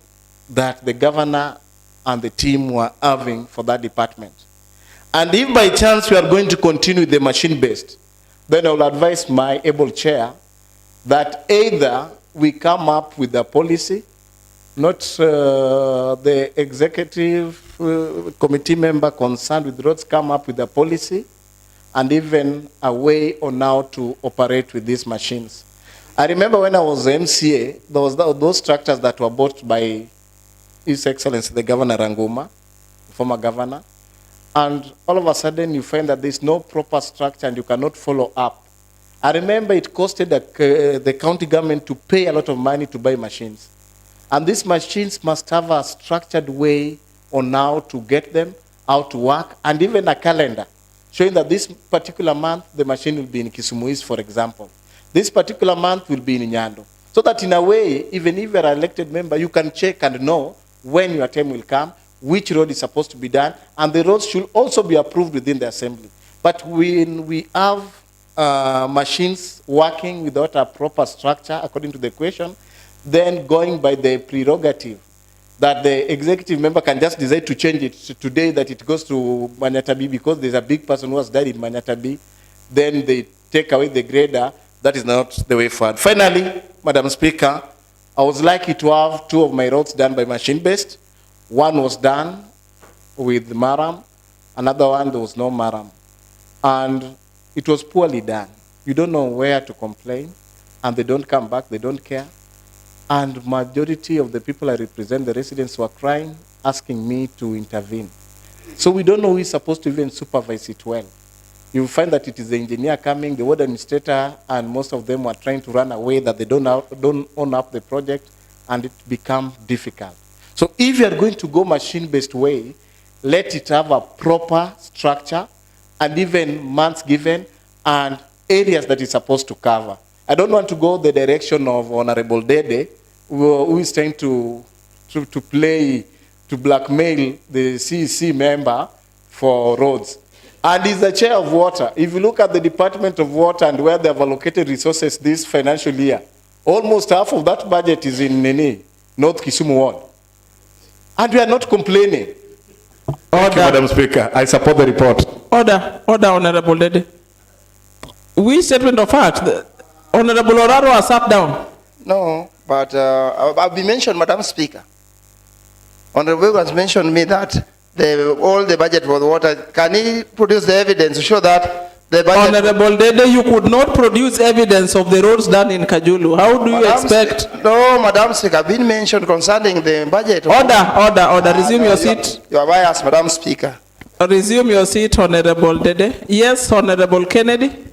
that the governor and the team were having for that department. And if by chance we are going to continue with the machine-based, then I will advise my able chair that either we come up with a policy, not the executive committee member concerned with roads come up with a policy, and even a way on how to operate with these machines. I remember when I was MCA, there was those tractors that were bought by His Excellency the Governor Ranguma, former governor, and all of a sudden you find that there's no proper structure and you cannot follow up. I remember it costed the county government to pay a lot of money to buy machines. And these machines must have a structured way on how to get them, how to work, and even a calendar showing that this particular month the machine will be in Kisumu East, for example. This particular month will be in Nyando. So that in a way, even if you're an elected member, you can check and know when your time will come, which road is supposed to be done, and the roads should also be approved within the assembly. But when we have machines working without a proper structure, according to the question, then going by the prerogative that the executive member can just decide to change it today, that it goes to Manyatabi because there's a big person who has died in Manyatabi, then they take away the grader. That is not the way forward. Finally, Madam Speaker, I was lucky to have 2 of my roads done by machine-based. One was done with Maram, another one there was no Maram. And it was poorly done. You don't know where to complain, and they don't come back, they don't care. And majority of the people I represent, the residents, were crying, asking me to intervene. So we don't know who is supposed to even supervise it well. You find that it is the engineer coming, the ward administrator, and most of them were trying to run away, that they don't own up the project, and it becomes difficult. So if you are going to go machine-based way, let it have a proper structure, and even months given, and areas that it's supposed to cover. I don't want to go the direction of Honorable Dede, who is trying to blackmail the CEC member for roads. And he's the chair of water. If you look at the Department of Water and where they have allocated resources this financial year, almost half of that budget is in North Kisumu Ward. And we are not complaining. Thank you, Madam Speaker. I support the report. Order, Honorable Dede. We statement of fact, Honorable Oraro has sat down. No, but I'll be mentioned, Madam Speaker. Honorable has mentioned me that all the budget for the water, can he produce the evidence to show that the budget... Honorable Dede, you could not produce evidence of the roads done in Kajulu. How do you expect... No, Madam Speaker, I've been mentioned concerning the budget. Order, resume your seat. You are biased, Madam Speaker. Resume your seat, Honorable Dede. Yes, Honorable Kennedy.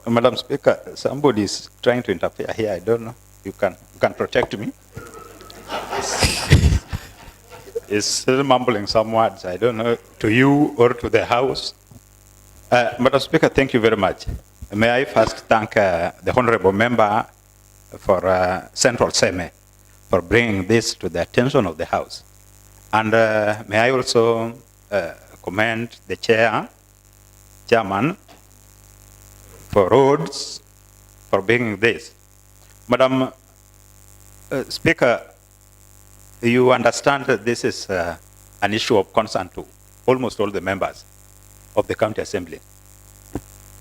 Madam Speaker, somebody is trying to interfere here. I don't know. You can protect me. Is still mumbling some words. I don't know to you or to the House. Madam Speaker, thank you very much. May I first thank the honourable member for Central Seme for bringing this to the attention of the House. And may I also commend the chairman for roads for bringing this. Madam Speaker, you understand that this is an issue of concern to almost all the members of the County Assembly,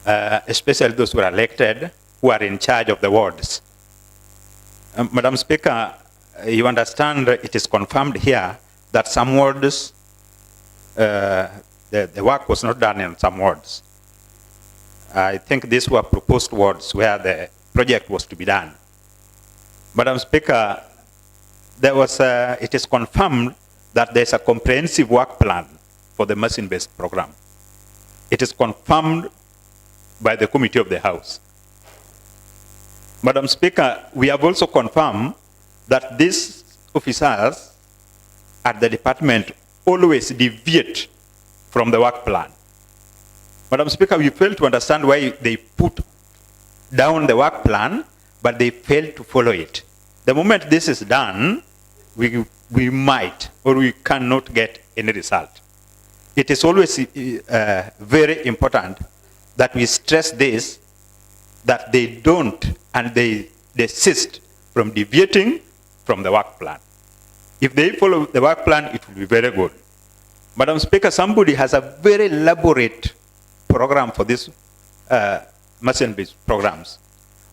especially those who are elected, who are in charge of the wards. Madam Speaker, you understand it is confirmed here that some wards, the work was not done in some wards. I think these were proposed wards where the project was to be done. Madam Speaker, it is confirmed that there's a comprehensive work plan for the machine-based program. It is confirmed by the committee of the House. Madam Speaker, we have also confirmed that these officers at the department always deviate from the work plan. Madam Speaker, we fail to understand why they put down the work plan, but they fail to follow it. The moment this is done, we might or we cannot get any result. It is always very important that we stress this, that they don't and they desist from deviating from the work plan. If they follow the work plan, it will be very good. Madam Speaker, somebody has a very elaborate program for this machine-based programs.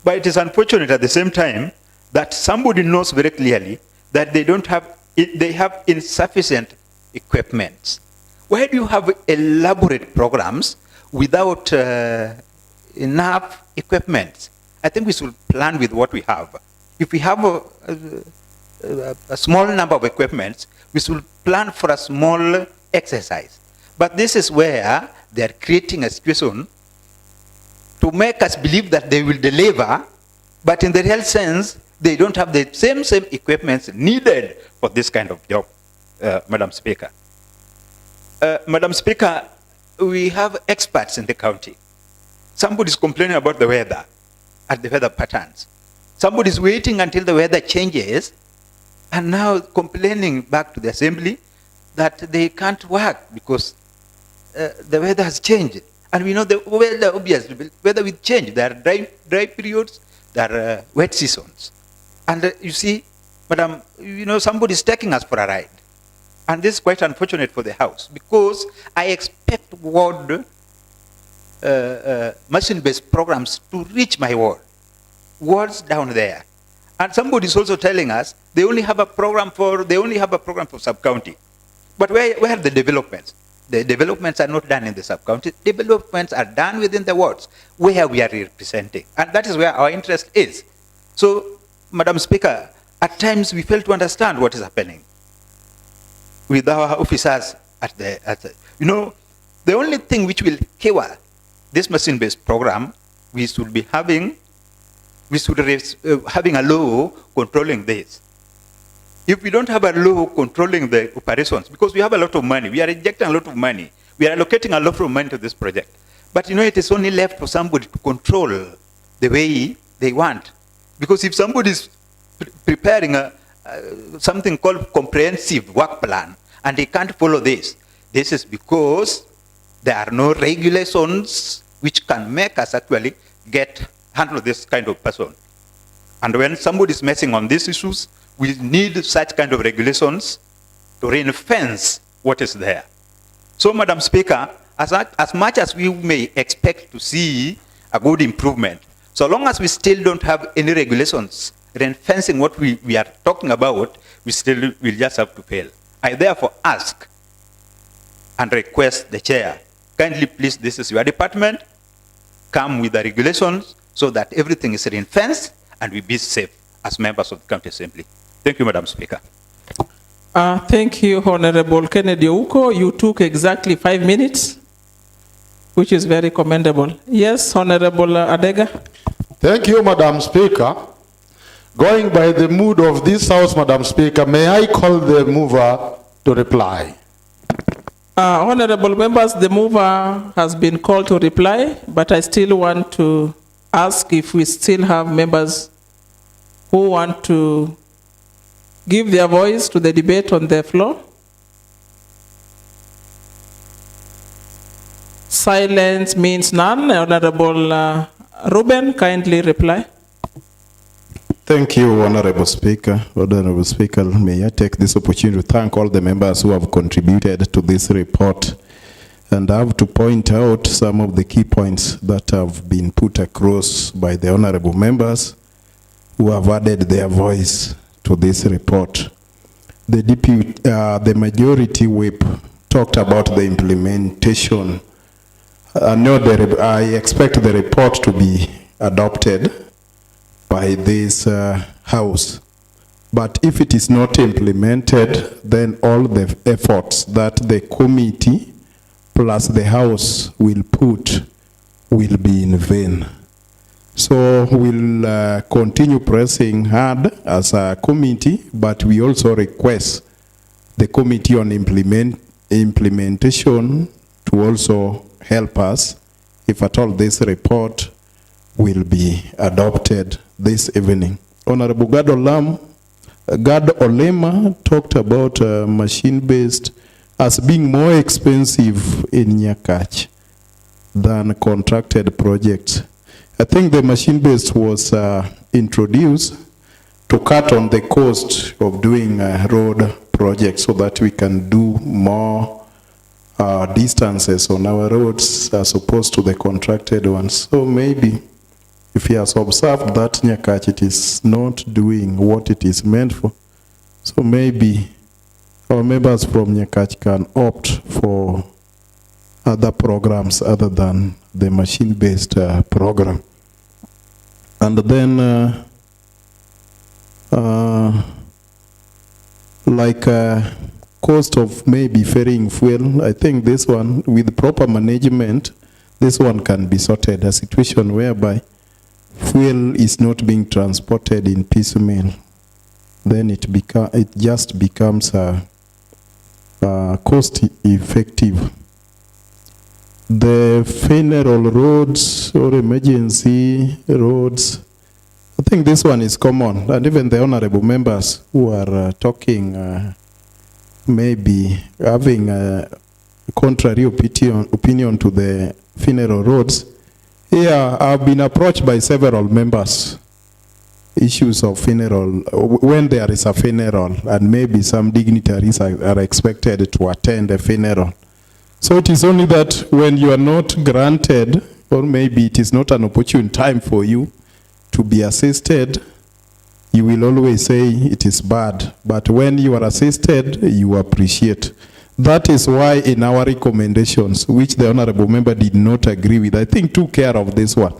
But it is unfortunate at the same time that somebody knows very clearly that they have insufficient equipment. Why do you have elaborate programs without enough equipment? I think we should plan with what we have. If we have a small number of equipment, we should plan for a small exercise. But this is where they are creating a situation to make us believe that they will deliver, but in the real sense, they don't have the same equipment needed for this kind of job, Madam Speaker. Madam Speaker, we have experts in the county. Somebody is complaining about the weather and the weather patterns. Somebody is waiting until the weather changes and now complaining back to the assembly that they can't work because the weather has changed. And we know the weather, obviously, weather will change. There are dry periods, there are wet seasons. And you see, Madam, you know, somebody is taking us for a ride. And this is quite unfortunate for the House because I expect ward machine-based programs to reach my ward. Wards down there. And somebody is also telling us they only have a program for sub-county. But where are the developments? The developments are not done in the sub-county. Developments are done within the wards where we are representing. And that is where our interest is. So, Madam Speaker, at times we fail to understand what is happening with our officers you know, the only thing which will cure this machine-based program, we should be having a law controlling this. If we don't have a law controlling the operations, because we have a lot of money, we are injecting a lot of money, we are allocating a lot of money to this project. But you know, it is only left for somebody to control the way they want. Because if somebody is preparing something called comprehensive work plan, and they can't follow this, this is because there are no regulations which can make us actually handle this kind of person. And when somebody is messing on these issues, we need such kind of regulations to ring-fence what is there. So, Madam Speaker, as much as we may expect to see a good improvement, so long as we still don't have any regulations ring-fencing what we are talking about, we still will just have to fail. I therefore ask and request the chair, kindly please, this is your department, come with the regulations so that everything is ring-fenced and we be safe as members of the County Assembly. Thank you, Madam Speaker. Thank you, Honorable Kennedy Ouko. You took exactly 5 minutes, which is very commendable. Yes, Honorable Adega. Thank you, Madam Speaker. Going by the mood of this House, Madam Speaker, may I call the mover to reply? Honorable members, the mover has been called to reply, but I still want to ask if we still have members who want to give their voice to the debate on the floor. Silence means none. Honorable Ruben, kindly reply. Thank you, Honorable Speaker. Honorable Speaker, may I take this opportunity to thank all the members who have contributed to this report. And I have to point out some of the key points that have been put across by the honorable members who have added their voice to this report. The majority whip talked about the implementation. I expect the report to be adopted by this House. But if it is not implemented, then all the efforts that the committee plus the House will put will be in vain. So we'll continue pressing hard as a committee, but we also request the Committee on Implementation to also help us if at all this report will be adopted this evening. Honorable Gad Olema talked about machine-based as being more expensive in Nyakach than contracted projects. I think the machine-based was introduced to cut on the cost of doing road projects so that we can do more distances on our roads as opposed to the contracted ones. So maybe if he has observed that Nyakach, it is not doing what it is meant for, so maybe our members from Nyakach can opt for other programs other than the machine-based program. And then cost of maybe ferrying fuel, I think this one, with proper management, this one can be sorted. A situation whereby fuel is not being transported in piecemeal, then it just becomes cost effective. The funeral roads or emergency roads, I think this one is common, and even the honorable members who are talking maybe having a contrary opinion to the funeral roads. Here, I've been approached by several members, issues of funeral, when there is a funeral and maybe some dignitaries are expected to attend a funeral. So it is only that when you are not granted, or maybe it is not an opportune time for you to be assisted, you will always say it is bad. But when you are assisted, you appreciate. That is why in our recommendations, which the honorable member did not agree with, I think took care of this one.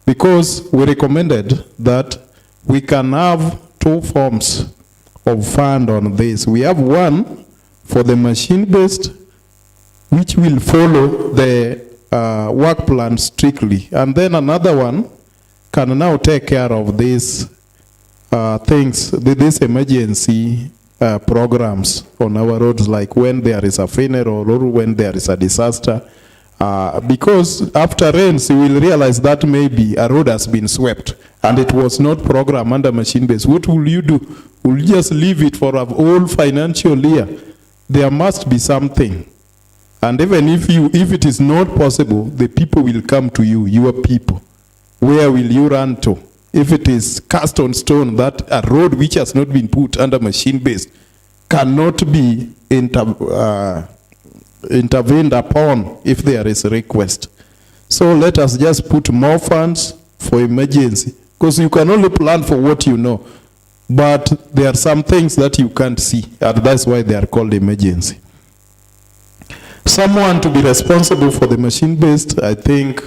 Because we recommended that we can have two forms of fund on this. We have one for the machine-based, which will follow the work plan strictly. And then another one can now take care of these things, these emergency programs on our roads, like when there is a funeral or when there is a disaster. Because after rains, you will realize that maybe a road has been swept and it was not programmed under machine base. What will you do? Will you just leave it for a whole financial year? There must be something. And even if it is not possible, the people will come to you, your people. Where will you run to? If it is cast on stone that a road which has not been put under machine-based cannot be intervened upon if there is a request. So let us just put more funds for emergency, because you can only plan for what you know. But there are some things that you can't see, and that's why they are called emergency. Someone to be responsible for the machine-based, I think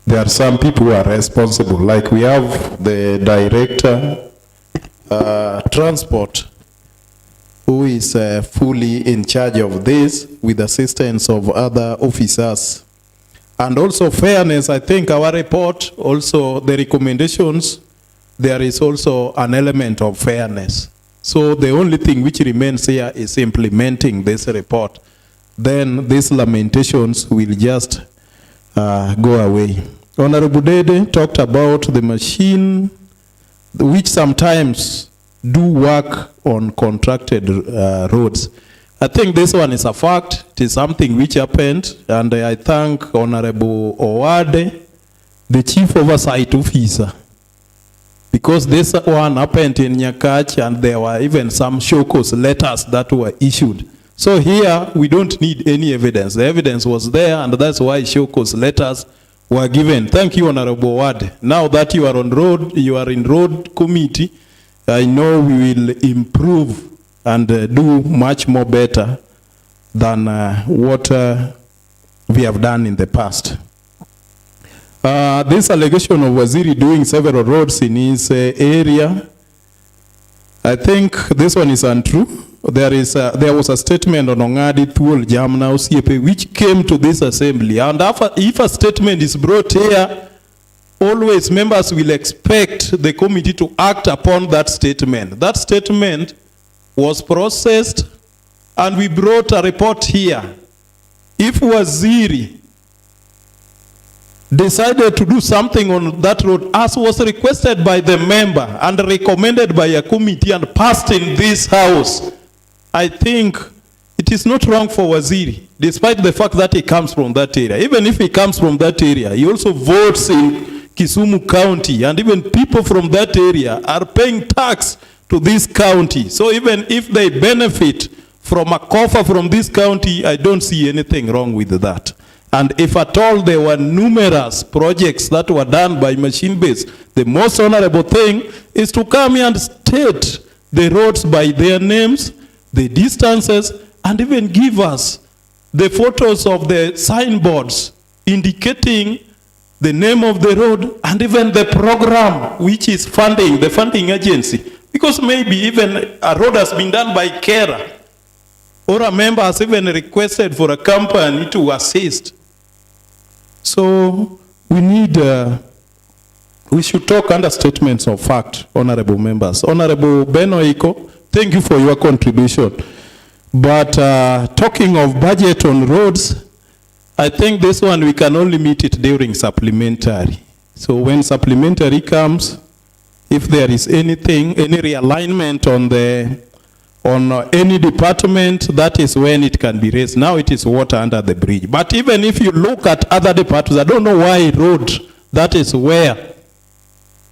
there are some people who are responsible. Like we have the director, transport. who is fully in charge of this with assistance of other officers. And also fairness, I think our report, also the recommendations, there is also an element of fairness. So the only thing which remains here is implementing this report. Then these lamentations will just go away. Honorable Dede talked about the machine which sometimes do work on contracted roads. I think this one is a fact. It is something which happened, and I thank Honorable Owade, the Chief Oversight Officer, because this one happened in Nyakach, and there were even some show-cause letters that were issued. So here, we don't need any evidence. The evidence was there, and that's why show-cause letters were given. Thank you, Honorable Owade. Now that you are on road, you are in road committee, I know we will improve and do much more better than what we have done in the past. This allegation of Waziri doing several roads in his area, I think this one is untrue. There was a statement on Ongadi Thuol Jamna Osiepe which came to this assembly, and if a statement is brought here, always members will expect the committee to act upon that statement. That statement was processed, and we brought a report here. If Waziri decided to do something on that road, as was requested by the member and recommended by a committee and passed in this house, I think it is not wrong for Waziri, despite the fact that he comes from that area. Even if he comes from that area, he also votes in Kisumu County, and even people from that area are paying tax to this county. So even if they benefit from a coffer from this county, I don't see anything wrong with that. And if at all there were numerous projects that were done by machine-based, the most honorable thing is to come here and state the roads by their names, the distances, and even give us the photos of the signboards indicating the name of the road and even the program which is funding, the funding agency. Because maybe even a road has been done by Kera, or a member has even requested for a company to assist. So we need, we should talk under statements of fact, honorable members. Honorable Benoiko, thank you for your contribution. But talking of budget on roads, I think this one we can only meet it during supplementary. So when supplementary comes, if there is anything, any realignment on any department, that is when it can be raised. Now it is water under the bridge. But even if you look at other departments, I don't know why road, that is where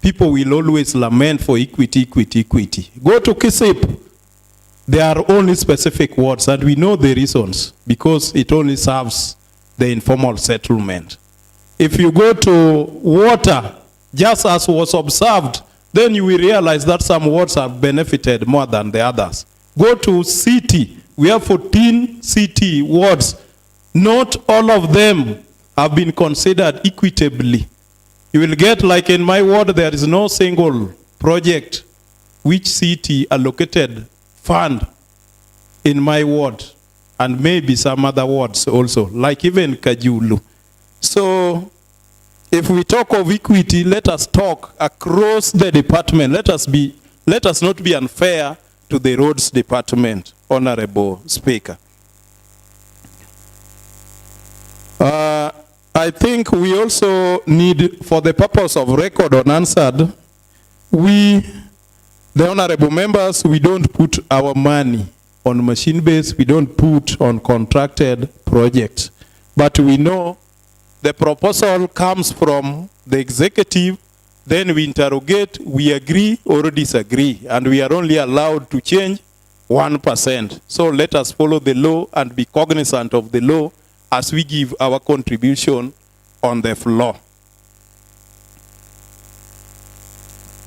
people will always lament for equity, equity, equity. Go to Kisumu. There are only specific words, and we know the reasons, because it only serves the informal settlement. If you go to water, just as was observed, then you will realize that some wards have benefited more than the others. Go to city, we have 14 city wards. Not all of them have been considered equitably. You will get, like in my ward, there is no single project which city allocated fund in my ward, and maybe some other wards also, like even Kajulu. So if we talk of equity, let us talk across the department. Let us not be unfair to the roads department, Honorable Speaker. I think we also need, for the purpose of record unanswered, the honorable members, we don't put our money on machine base, we don't put on contracted projects. But we know the proposal comes from the executive, then we interrogate, we agree or disagree, and we are only allowed to change 1%. So let us follow the law and be cognizant of the law as we give our contribution on the floor.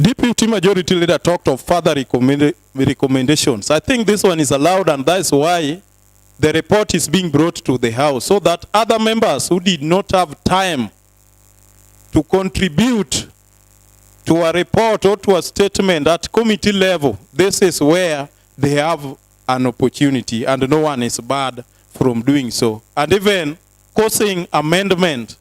Deputy Majority Leader talked of further recommendations. I think this one is allowed, and that's why the report is being brought to the House, so that other members who did not have time to contribute to a report or to a statement at committee level, this is where they have an opportunity, and no one is barred from doing so. And even causing amendment,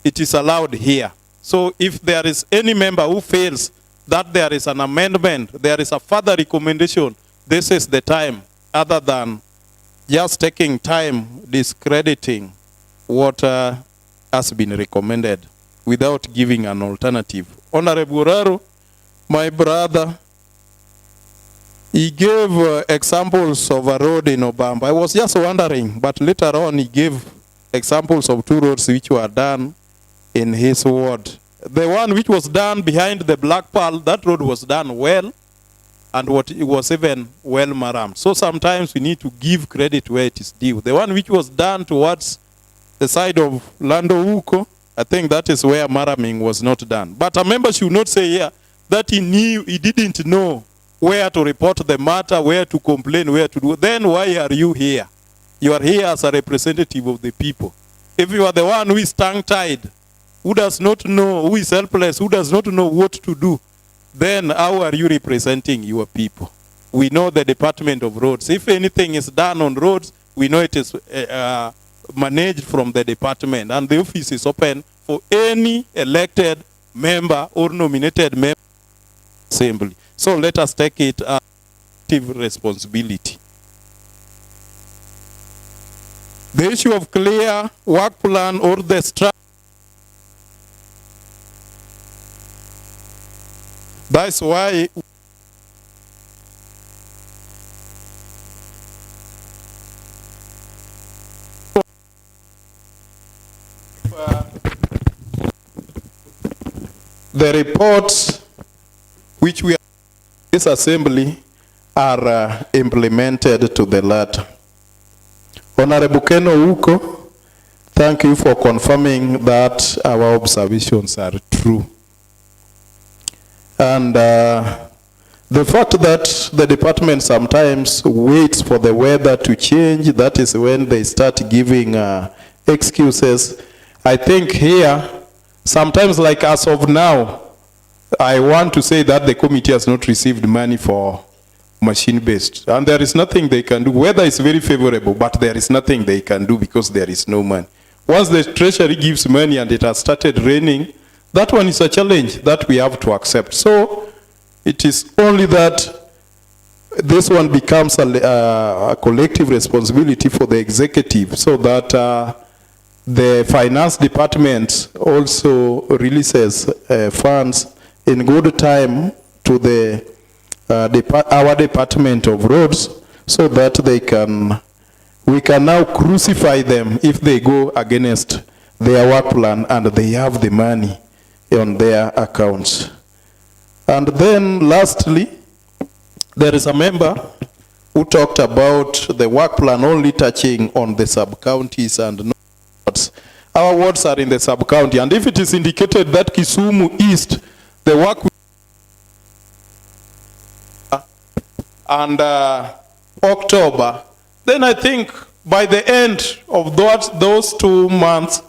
it is allowed here. So if there is any member who feels that there is an amendment, there is a further recommendation, this is the time, other than just taking time discrediting what has been recommended without giving an alternative. Honorable Raro, my brother, he gave examples of a road in Obamba. I was just wondering, but later on he gave examples of 2 roads which were done in his ward. The one which was done behind the Black Pearl, that road was done well, and it was even well marramed. So sometimes we need to give credit where it is due. The one which was done towards the side of Lando Uko, I think that is where marraming was not done. But a member should not say here that he didn't know where to report the matter, where to complain, where to do. Then why are you here? You are here as a representative of the people. If you are the one who is tongue-tied, who does not know, who is helpless, who does not know what to do, then how are you representing your people? We know the Department of Roads. If anything is done on roads, we know it is managed from the department, and the office is open for any elected member or nominated member of the assembly. So let us take it as active responsibility. The issue of clear work plan or the structure, that's why the reports which we have in this assembly are implemented to the letter. Honorable Ken Ouko, thank you for confirming that our observations are true. And the fact that the department sometimes waits for the weather to change, that is when they start giving excuses. I think here, sometimes like as of now, I want to say that the committee has not received money for machine-based. And there is nothing they can do. Weather is very favorable, but there is nothing they can do because there is no money. Once the treasury gives money and it has started raining, that one is a challenge that we have to accept. So it is only that this one becomes a collective responsibility for the executive, so that the finance department also releases funds in good time to the our Department of Roads, so that we can now crucify them if they go against their work plan and they have the money on their accounts. And then lastly, there is a member who talked about the work plan only touching on the sub-counties and not wards. Our wards are in the sub-county, and if it is indicated that Kisumu East, the work and October, then I think by the end of those 2 months,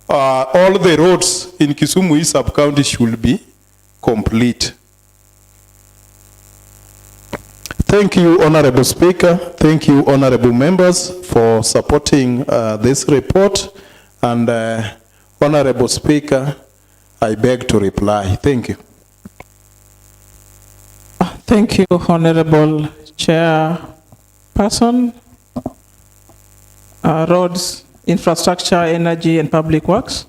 all the roads in Kisumu East sub-county should be complete. Thank you, Honorable Speaker. Thank you, Honorable Members, for supporting this report. And Honorable Speaker, I beg to reply. Thank you. Thank you, Honorable Chairperson. Roads, Infrastructure, Energy, and Public Works.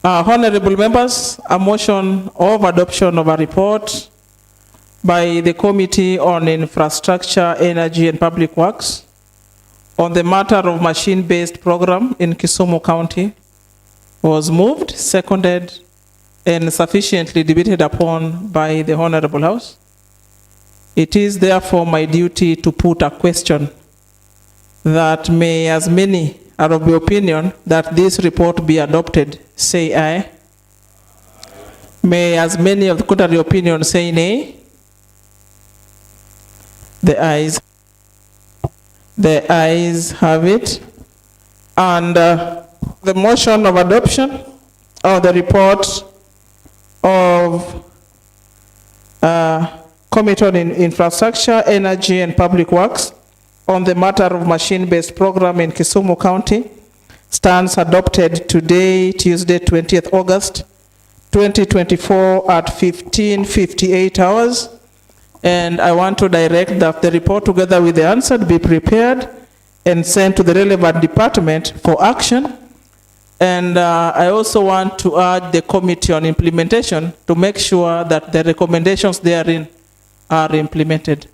Honorable members, a motion of adoption of a report by the Committee on Infrastructure, Energy, and Public Works on the matter of machine-based program in Kisumu County was moved, seconded, and sufficiently debated upon by the Honorable House. It is therefore my duty to put a question that may, as many are of the opinion that this report be adopted, say aye. May as many of the contrary opinion say nay. The ayes have it. And the motion of adoption of the report of Committee on Infrastructure, Energy and Public Works on the matter of machine-based program in Kisumu County stands adopted today, Tuesday, 20th August, 2024 at 15:58 hours. And I want to direct that the report together with the answer be prepared and sent to the relevant department for action. And I also want to urge the Committee on Implementation to make sure that the recommendations therein are implemented.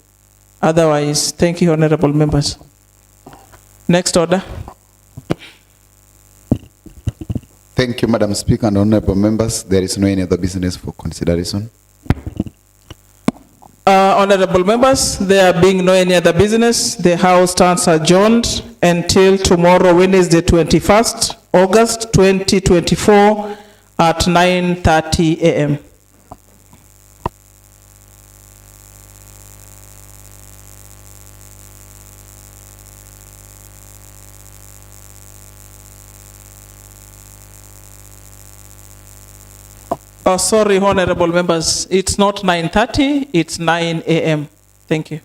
Otherwise, thank you, honorable members. Next order. Thank you, Madam Speaker and honorable members. There is no any other business for consideration. Honorable members, there being no any other business, the House stands adjourned until tomorrow, Wednesday, 21st August 2024 at 9:30 a.m. Oh, sorry, honorable members, it's not 9:30, it's 9 a.m. Thank you.